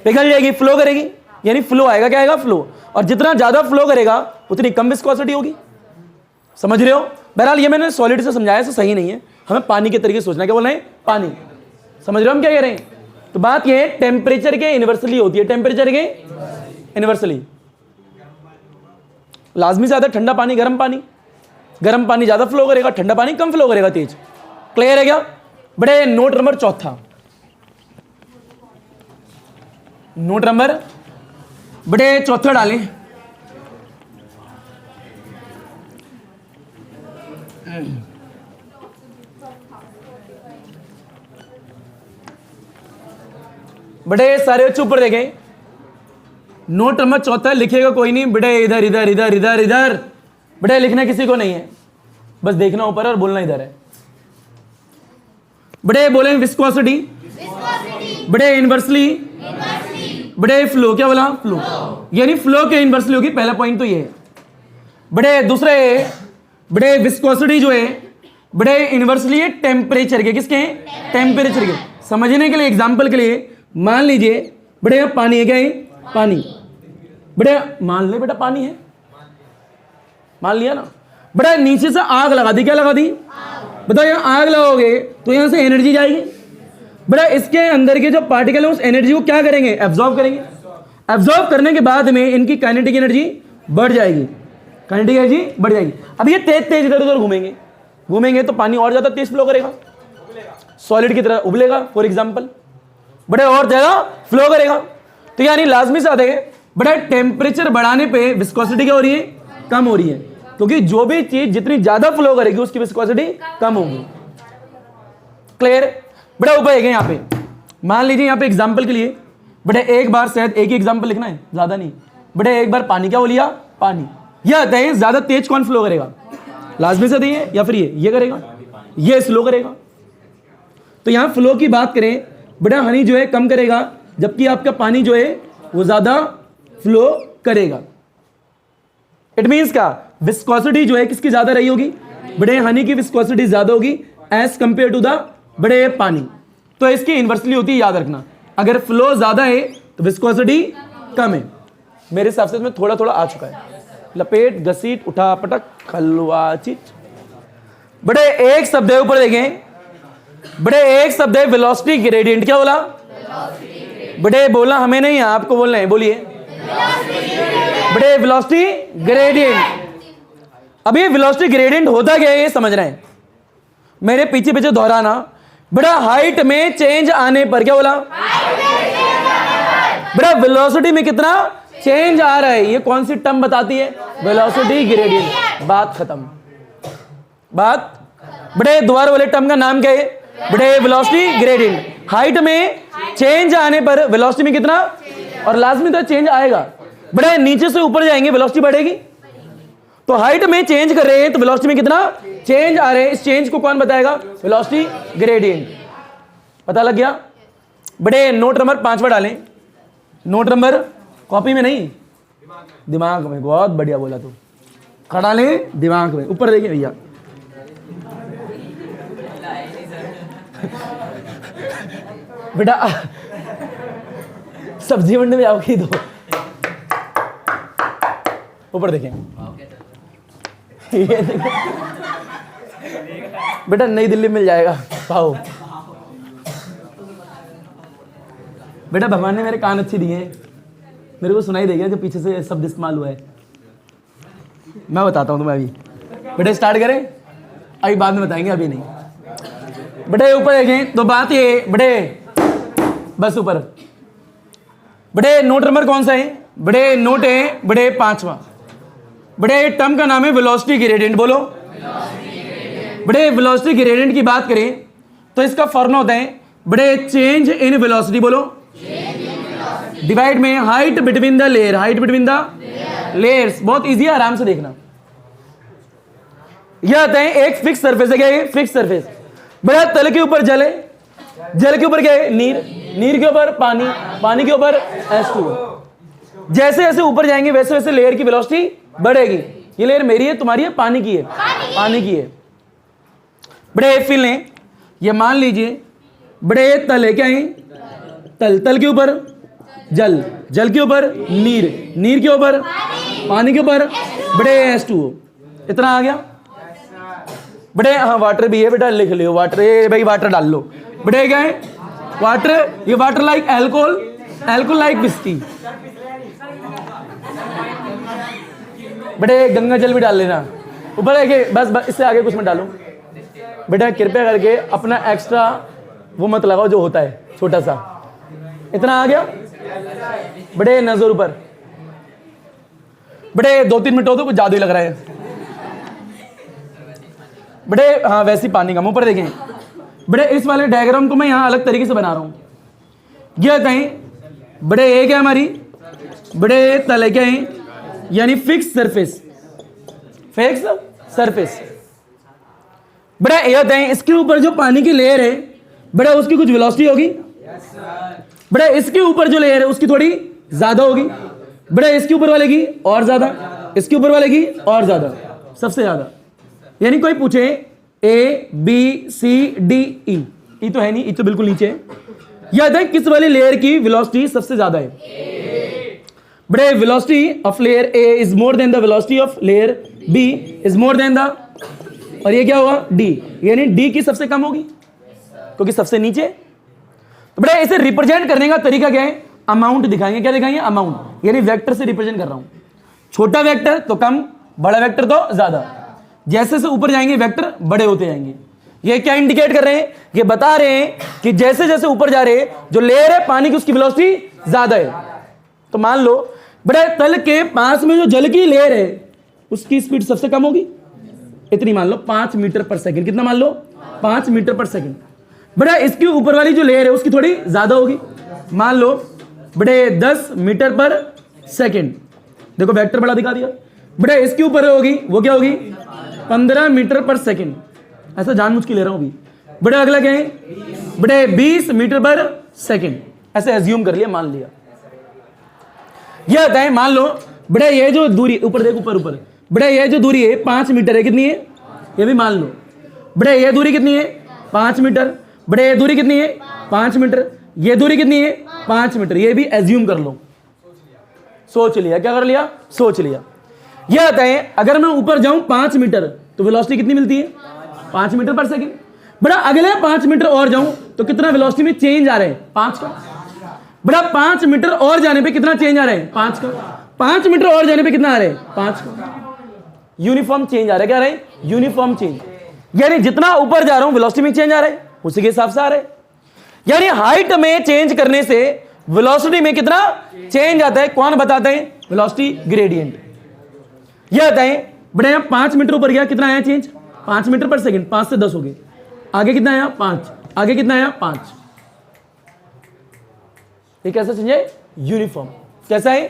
Speaker 1: पिघल जाएगी, फ्लो करेगी। यानी फ्लो आएगा। क्या आएगा? फ्लो। और जितना ज्यादा फ्लो करेगा उतनी कम विस्कोसिटी होगी। समझ रहे हो? बहरहाल ये मैंने सॉलिड से समझाया, तो सही नहीं है, हमें पानी के तरीके से सोचना। क्या बोल रहे हैं? पानी। समझ रहे हो हम क्या कह रहे हैं? तो बात ये है टेम्परेचर के इनवर्सली होती है। टेम्परेचर के इनवर्सली। लाजमी ज्यादा ठंडा पानी, गर्म पानी। गर्म पानी ज्यादा फ्लो करेगा, ठंडा पानी कम फ्लो करेगा, तेज। क्लियर है क्या? बड़े नोट नंबर चौथा। नोट नंबर बड़े चौथा डालें। बड़े सारे चुप पर देखें। नोट नंबर चौथा लिखेगा कोई नहीं। बड़े इधर इधर इधर इधर इधर। बड़े लिखना किसी को नहीं है, बस देखना ऊपर और बोलना इधर है। बड़े बोले विस्कोसिटी, बड़े इनवर्सली, बड़े फ्लो। क्या बोला? फ्लो। यानी फ्लो के इनवर्सली होगी। पहला पॉइंट तो ये है। बड़े दूसरे बड़े विस्कोसिटी जो है बड़े इनवर्सली है टेम्परेचर के। किसके? टेम्परेचर के। समझने के लिए एग्जांपल के लिए मान लीजिए बड़े पानी है। क्या है? पानी। बड़े मान ले बेटा पानी है, मान लिया ना। बड़ा नीचे से आग लगा दी। क्या लगा दी? बताओ, यहां आग लगाओगे तो यहां से एनर्जी जाएगी। बड़ा इसके अंदर के जो पार्टिकल है उस एनर्जी को क्या करेंगे? एब्जॉर्ब करेंगे। एब्जॉर्ब करने के बाद में इनकी काइनेटिक एनर्जी बढ़ जाएगी। काइनेटिक एनर्जी बढ़ जाएगी। अब ये तेज तेज इधर उधर घूमेंगे, घूमेंगे तो पानी और ज्यादा तेज फ्लो करेगा, सॉलिड की तरह उबलेगा फॉर एग्जाम्पल। बड़े और ज्यादा फ्लो करेगा। तो यानी लाजमी से आते हैं बड़ा टेम्परेचर बढ़ाने पे विस्कोसिटी क्या हो रही है? कम हो रही है। क्योंकि जो भी चीज जितनी ज्यादा फ्लो करेगी उसकी विस्कोसिटी कम होगी। क्लियर? बड़ा उपाय है यहाँ पे। मान लीजिए यहाँ पे एग्जांपल के लिए बड़े एक बार शायद एक ही एग्जांपल लिखना है, ज्यादा नहीं। बड़े एक बार पानी। क्या हो लिया? पानी। यह आता है ज्यादा तेज कौन फ्लो करेगा? लाजमी से दिए या फिर ये करेगा, ये स्लो करेगा। तो यहां फ्लो की बात करें, बड़ा हनी जो है कम करेगा, जबकि आपका पानी जो है वो ज्यादा फ्लो करेगा। इट मींस क्या? विस्कोसिटी जो है किसकी ज्यादा रही होगी? बड़े हनी की विस्कोसिटी ज्यादा होगी एज कंपेयर टू द बड़े पानी। तो इसकी इनवर्सली होती है, याद रखना। अगर फ्लो ज्यादा है तो विस्कोसिटी कम है। मेरे हिसाब से इसमें थोड़ा थोड़ा आ चुका है। लपेट घसीट उठा पटक खलवा चीज। बड़े एक शब्द है ऊपर देखें। बड़े एक शब्द है वेलोसिटी ग्रेडियंट। क्या बोला? बड़े बोला हमें नहीं, आपको बोलना है, बोलिए। बड़े वेलोसिटी ग्रेडियंट। अब ये वेलोसिटी ग्रेडियंट होता क्या है ये समझना है, मेरे पीछे पीछे दोहराना। बड़ा हाइट में चेंज आने पर। क्या बोला? बड़ा वेलोसिटी में कितना चेंज आ रहा है, ये कौन सी टर्म बताती है? Velocity gradient. बात खत्म। बात बड़े दोबारा वाले टर्म का नाम क्या है? बड़े वेलोसिटी ग्रेडियंट। हाइट में चेंज आने पर वेलोसिटी में कितना और लाजमी तो चेंज आएगा। बड़े नीचे से ऊपर जाएंगे वेलोसिटी बढ़ेगी, तो हाइट में चेंज कर रहे हैं तो वेलोसिटी में कितना चेंज आ रहे हैं, इस चेंज को कौन बताएगा, वेलोसिटी ग्रेडियंट। पता लग गया। बड़े नोट नंबर 5 डालें, नोट नंबर कॉपी में नहीं दिमाग में। बहुत बढ़िया बोला तू, खड़ा ले दिमाग में, ऊपर देखिए भैया। बेटा सब्जी मंडी में आओगी तो ऊपर देखें। ये देखें बेटा, नई दिल्ली में मिल जाएगा पाओ। बेटा भगवान ने मेरे कान अच्छे दिए हैं, मेरे को सुनाई देगा कि पीछे से शब्द इस्तेमाल हुआ है। मैं बताता हूँ तुम्हें अभी। बेटा स्टार्ट करें, अभी बाद में बताएंगे, अभी नहीं। बेटे ऊपर देखें तो बात ये, बड़े बस ऊपर। बड़े नोट नंबर कौन सा है, बड़े नोट है बड़े 5वां। बड़े टर्म का नाम है वेलोसिटी ग्रेडियंट। बोलो बड़े, वेलोसिटी ग्रेडियंट की बात करें तो इसका फॉर्मूला होता है बड़े चेंज इन वेलोसिटी, बोलो डिवाइड में height between the layer, height between the layers. बहुत इजी है, आराम से देखना। यह आता है एक फिक्स सरफेस है, क्या है फिक्स सरफेस। बड़ा तल के ऊपर जल है, जल के ऊपर क्या है नीर, नीर के ऊपर पानी, पानी के ऊपर H2O। जैसे जैसे ऊपर जाएंगे वैसे वैसे लेयर की वेलोसिटी बढ़ेगी। ये लेयर मेरी है, तुम्हारी है, पानी की है, पानी की है। बड़े फिल लें, ये मान लीजिए बड़े तल है, क्या है तल, तल के ऊपर जल, जल के ऊपर नीर, नीर के ऊपर पानी के ऊपर बड़े H2O। इतना आ गया। बड़े हाँ वाटर भी है बेटा, लिख लियो वाटर, ये भाई वाटर डाल लो। बड़े क्या है वाटर, ये water like alcohol, alcohol like whisky. बड़े गंगा जल भी डाल लेना ऊपर है कि बस इससे आगे कुछ मत डालो। बेटा कृपया करके अपना एक्स्ट्रा वो मत लगाओ जो होता है छोटा सा। इतना आ गया। बड़े नजर ऊपर। बड़े 2-3 मिनट हो तो कुछ ज्यादा ही लग रहा है। बड़े हाँ वैसे ही पानी का ऊपर देखें। बड़े इस वाले डायग्राम को मैं यहाँ अलग तरीके से बना रहा हूँ। ये कहें बड़े ये क्या हमारी बड़े तले क्या है, यानी फिक्स सरफेस, फिक्स सरफेस। बड़ा ये कहें इसके ऊपर जो पानी की लेयर है बड़ा उसकी कुछ वेलोसिटी होगी। बड़ा इसके ऊपर जो लेयर है उसकी थोड़ी ज्यादा होगी। बड़ा इसके ऊपर वाले की और ज्यादा, इसके ऊपर वाले की और ज्यादा, सबसे ज्यादा। यानी कोई पूछे A B C D E, ई तो है नहीं, ई तो बिल्कुल नीचे है। याद है किस वाली लेयर की वेलोसिटी सबसे ज्यादा है। बड़े velocity of layer A is more than the velocity of layer B is more than the, और ये क्या होगा D, यानी D की सबसे कम होगी क्योंकि सबसे नीचे। तो बड़े इसे रिप्रेजेंट करने का तरीका क्या है, अमाउंट दिखाएंगे। क्या दिखाएंगे अमाउंट, यानी वेक्टर से रिप्रेजेंट कर रहा हूं। छोटा वेक्टर तो कम, बड़ा वेक्टर तो ज्यादा। जैसे से ऊपर जाएंगे वेक्टर बड़े होते जाएंगे। ये क्या इंडिकेट कर रहे हैं, ये बता रहे हैं कि जैसे जैसे ऊपर जा रहे हैं जो लेयर है पानी की उसकी वेलोसिटी ज्यादा है। तो मान लो बड़े तल के पास में जो जल की लेयर है उसकी स्पीड सबसे कम होगी, इतनी मान लो 5 मीटर पर सेकंड। कितना मान लो 5 मीटर पर सेकंड। बड़ा इसके ऊपर वाली जो लेयर है उसकी थोड़ी ज्यादा होगी, मान लो बड़े 10 मीटर पर सेकंड। देखो वेक्टर बड़ा दिखा दिया। बड़े इसके ऊपर होगी वो क्या होगी 15 मीटर पर सेकंड। ऐसा जानबूझ के ले रहा हूं अभी। बड़े अगला क्या है बड़े 20 मीटर पर सेकंड। ऐसे एज्यूम कर लिया, मान लिया। यह होता है मान लो बड़े ये जो दूरी ऊपर देख, ऊपर ऊपर बड़े ये जो दूरी है 5 मीटर है, कितनी है ये भी मान लो। बड़े ये दूरी कितनी है 5 मीटर। बड़े ये दूरी कितनी है 5 मीटर। ये दूरी कितनी है 5 मीटर। ये भी एज्यूम कर लो, सोच लिया। क्या कर लिया, सोच लिया। यह आता है अगर मैं ऊपर जाऊं 5 मीटर तो वेलोसिटी कितनी मिलती है 5 मीटर पर सेकंड। बड़ा अगले 5 मीटर और जाऊं तो कितना वेलोसिटी में चेंज आ रहा है 5 का। बड़ा 5 मीटर और जाने पे कितना चेंज आ रहा है 5 का। 5 मीटर और जाने पे कितना आ रहा है 5 का। यूनिफॉर्म चेंज आ रहा है। क्या आ रहा है यूनिफॉर्म चेंज, यानी जितना ऊपर जा रहा हूं वेलोसिटी में चेंज आ रहा है उसी के हिसाब से आ रहा है। यानी हाइट में चेंज करने से वेलोसिटी में कितना चेंज आता है कौन बताता है, वेलोसिटी ग्रेडियंट। यह आता है बड़े 5 मीटर ऊपर गया कितना आया चेंज 5 मीटर पर सेकंड। 5 से 10 हो गए, आगे कितना आया 5, आगे कितना आया 5। ये कैसे चेंज है यूनिफॉर्म। कैसा है,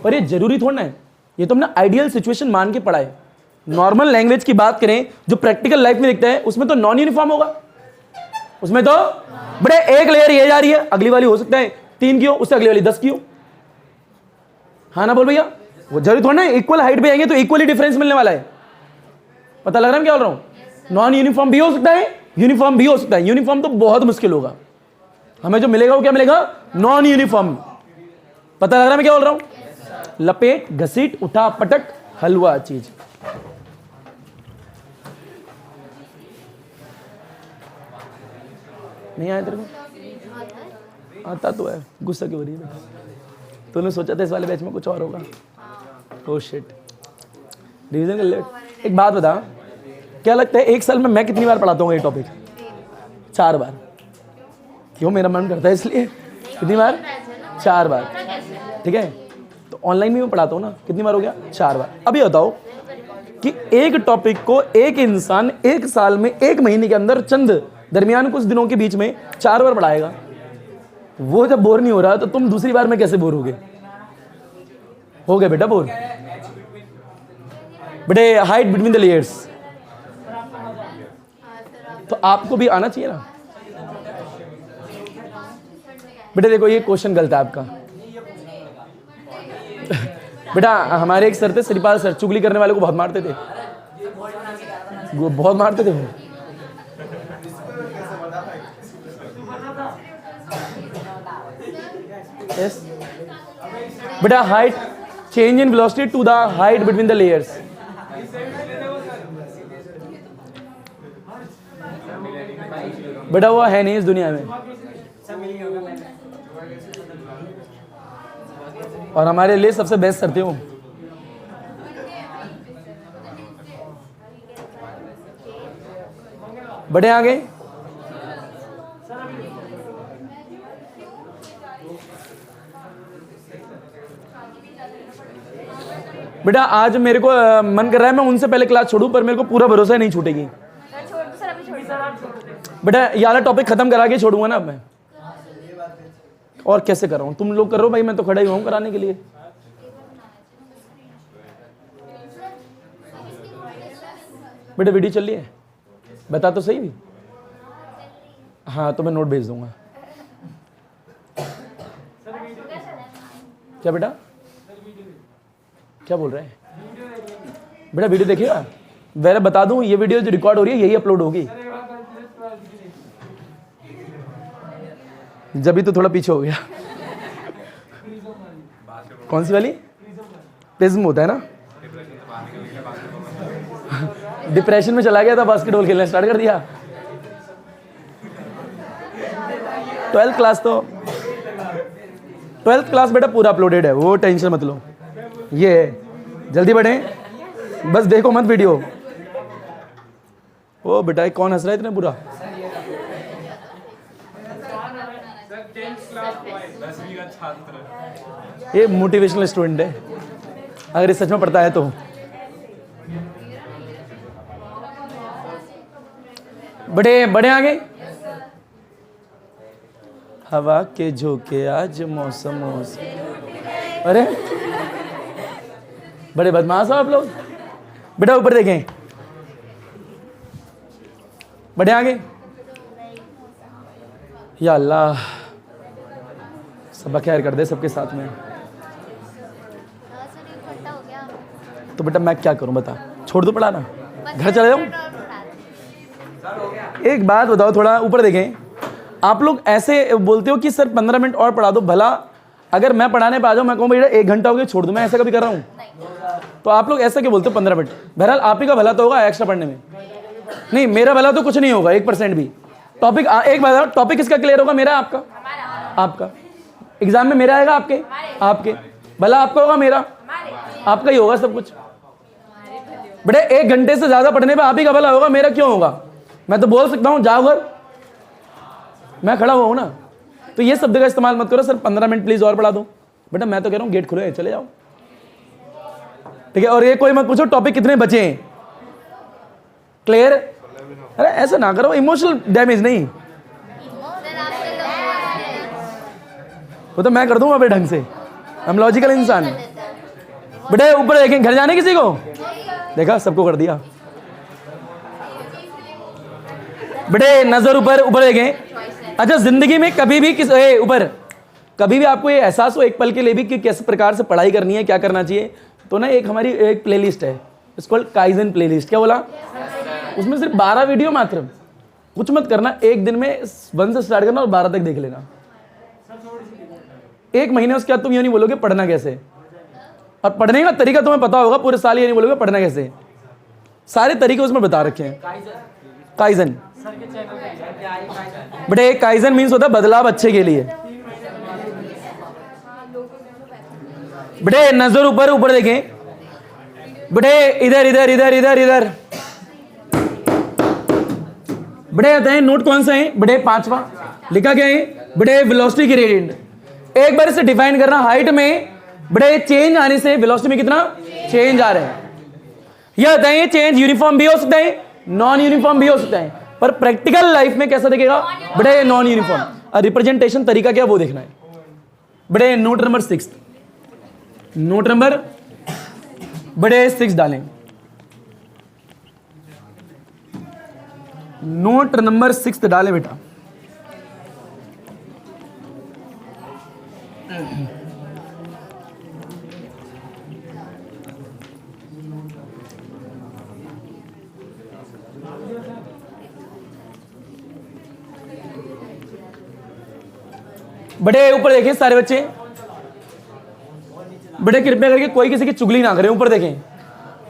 Speaker 1: पर ये जरूरी थोड़ा ना है, ये तो हमने आइडियल सिचुएशन मान के पढ़ा है। नॉर्मल लैंग्वेज की बात करें जो प्रैक्टिकल लाइफ में दिखता है उसमें तो नॉन यूनिफॉर्म होगा, उसमें तो बड़े एक लेयर ये जा रही है, अगली वाली हो सकता है 3 की हो, उससे अगली वाली 10 की हो। हाँ ना बोल भैया, वो जरूरी थोड़ा ना इक्वल हाइट पे आएंगे तो इक्वली डिफरेंस मिलने वाला है। पता लग रहा है क्या बोल रहा हूं? नॉन यूनिफॉर्म भी हो सकता है, यूनिफॉर्म भी हो सकता है। यूनिफॉर्म तो बहुत मुश्किल होगा, हमें जो मिलेगा वो क्या मिलेगा, नॉन यूनिफॉर्म। पता लग रहा है मैं क्या बोल रहा हूं? लपेट, घसीट, उठा, पटक, हलवा चीज। नहीं आया तेरे को? आता तो है, गुस्सा क्यों हो रही है? तूने सोचा था इस वाले बैच में कुछ और होगा? ओह शिट, रिवीजन कर ले। एक बात बता, क्या लगता है एक साल में मैं कितनी बार पढ़ाता हूँ ये टॉपिक? 4 बार। क्यों? मेरा मन करता है इसलिए। कितनी बार? 4 बार। ठीक है, तो ऑनलाइन भी मैं पढ़ाता हूँ ना, कितनी बार हो गया? 4 बार। अभी बताओ कि एक टॉपिक को एक इंसान 1 साल में 1 महीने के अंदर चंद दरमियान कुछ दिनों के बीच में 4 बार पढ़ाएगा, वो जब बोर नहीं हो रहा तो तुम दूसरी बार में कैसे बोर होगे? हो गए बेटा बोर? बेटे हाइट बिटवीन द लेयर्स तो आपको भी आना चाहिए ना। बेटे देखो ये क्वेश्चन गलत है आपका। बेटा हमारे एक सर थे, श्रीपाल सर, चुगली करने वाले को बहुत मारते थे, वो बहुत मारते थे वो। Yes. बेटा height change in velocity to the height between the layers. बेटा वो है नहीं इस दुनिया में, और हमारे लिए सबसे बेस्ट सर थे वो। बढ़े आगे। बेटा आज मेरे को मन कर रहा है मैं उनसे पहले क्लास छोड़ूं, पर मेरे को पूरा भरोसा है नहीं छूटेगी। बेटा ये वाला टॉपिक खत्म करा के छोड़ूंगा ना अब मैं। और कैसे कर रहा हूं? तुम लोग कर रहे हो भाई, मैं तो खड़ा ही हूं कराने के लिए। बेटा वीडियो चल रही है, बता तो सही भी। हाँ तो मैं नोट भेज दूंगा। क्या बेटा? क्या बोल रहे हैं? बेटा वीडियो देखिएगा, वैसे बता दूं ये वीडियो जो रिकॉर्ड हो रही है यही अपलोड होगी। जब भी तो थोड़ा पीछे हो गया। कौन सी वाली? प्रिज्म होता है ना। डिप्रेशन में चला गया था, बास्केटबॉल खेलना स्टार्ट कर दिया। 12th क्लास तो 12th क्लास बेटा पूरा अपलोडेड है, वो टेंशन मत लो। ये जल्दी बढ़े, बस देखो मत वीडियो। ओ बेटा कौन हंस रहा है इतना बुरा? ये मोटिवेशनल स्टूडेंट है, अगर ये सच में पढ़ता है तो। बड़े बड़े आगे। हवा के झोंके आज मौसम। अरे बड़े बदमाश हो आप लोग। बेटा ऊपर देखें, बड़े आगे। या अल्लाह सब खैर कर दे सबके साथ में। तो बेटा मैं क्या करूं बता? छोड़ दो पढ़ाना, घर चले जाऊं? एक बात बताओ, थोड़ा ऊपर देखें। आप लोग ऐसे बोलते हो कि सर 15 मिनट और पढ़ा दो, भला अगर मैं पढ़ाने पे आ जाऊं मैं कहूं बेटा 1 घंटा हो गया छोड़ दूं, मैं ऐसा कभी कर रहा हूं? तो आप लोग ऐसा क्यों बोलते हो 15 मिनट? बहरहाल आप ही का भला तो होगा एक्स्ट्रा पढ़ने में, नहीं मेरा भला तो कुछ नहीं होगा 1% भी। टॉपिक एक बात, टॉपिक किसका क्लियर होगा? मेरा आपका? आपका। एग्जाम में मेरा आएगा आपके? आपके। भला आपका होगा मेरा? आपका ही होगा सब कुछ। बेटे 1 घंटे से ज्यादा पढ़ने पे आप ही का भला होगा, मेरा क्यों होगा? मैं तो बोल सकता हूं जाओ घर, मैं खड़ा हुआ हूं ना। तो ये शब्द का इस्तेमाल मत करो सर 15 मिनट प्लीज और पढ़ा दो। बेटा मैं तो कह रहा हूं गेट खुले हैं, चले जाओ, ठीक है? और ये कोई मत पूछो टॉपिक कितने बचे हैं, क्लियर? अरे ऐसा ना करो, इमोशनल डैमेज नहीं, वो तो मैं कर दूंगा भाई ढंग से। हम लॉजिकल इंसान हैं। बेटे ऊपर देखें, घर जाने किसी को, देखा सबको कर दिया। बेटे नजर ऊपर, ऊपर देखें। अच्छा जिंदगी में कभी भी किस ऊपर कभी भी आपको ये एहसास हो एक पल के लिए भी कि किस प्रकार से पढ़ाई करनी है, क्या करना चाहिए, तो ना एक हमारी एक प्लेलिस्ट है, इट्स कॉल्ड काइजन प्लेलिस्ट। क्या बोला? उसमें सिर्फ 12 वीडियो मात्र, कुछ मत करना, एक दिन में 1 से स्टार्ट करना और 12 तक देख लेना। एक महीने उसके बाद तुम ये नहीं बोलोगे पढ़ना कैसे, और पढ़ने का तरीका तुम्हें पता होगा, पूरे साल ये नहीं बोलोगे पढ़ना कैसे, सारे तरीके उसमें बता रखे हैं। काइजन बेटे, काइजन मीन्स होता है बदलाव अच्छे के लिए। बेटे नजर ऊपर, ऊपर देखें। बेटे इधर इधर इधर इधर इधर। बेटे आते हैं नोट कौन सा है? बेटे 5वां लिखा क्या है? बेटे वेलोसिटी ग्रेडियंट। एक बार इसे डिफाइन करना, हाइट में बेटे चेंज आने से वेलोसिटी में कितना चेंज आ रहा है। यह होता है, ये चेंज यूनिफॉर्म भी हो सकता है, नॉन यूनिफॉर्म भी हो सकता है, पर प्रैक्टिकल लाइफ में कैसा दिखेगा? बेटे नॉन यूनिफॉर्म। और रिप्रेजेंटेशन तरीका क्या वो देखना है। बेटे नोट नंबर 6, नोट नंबर बड़े 6 डालें। नोट नंबर 6 डालें बेटा। बड़े ऊपर देखें सारे बच्चे, बड़े कृपया करके कोई किसी की चुगली ना करें, ऊपर देखें।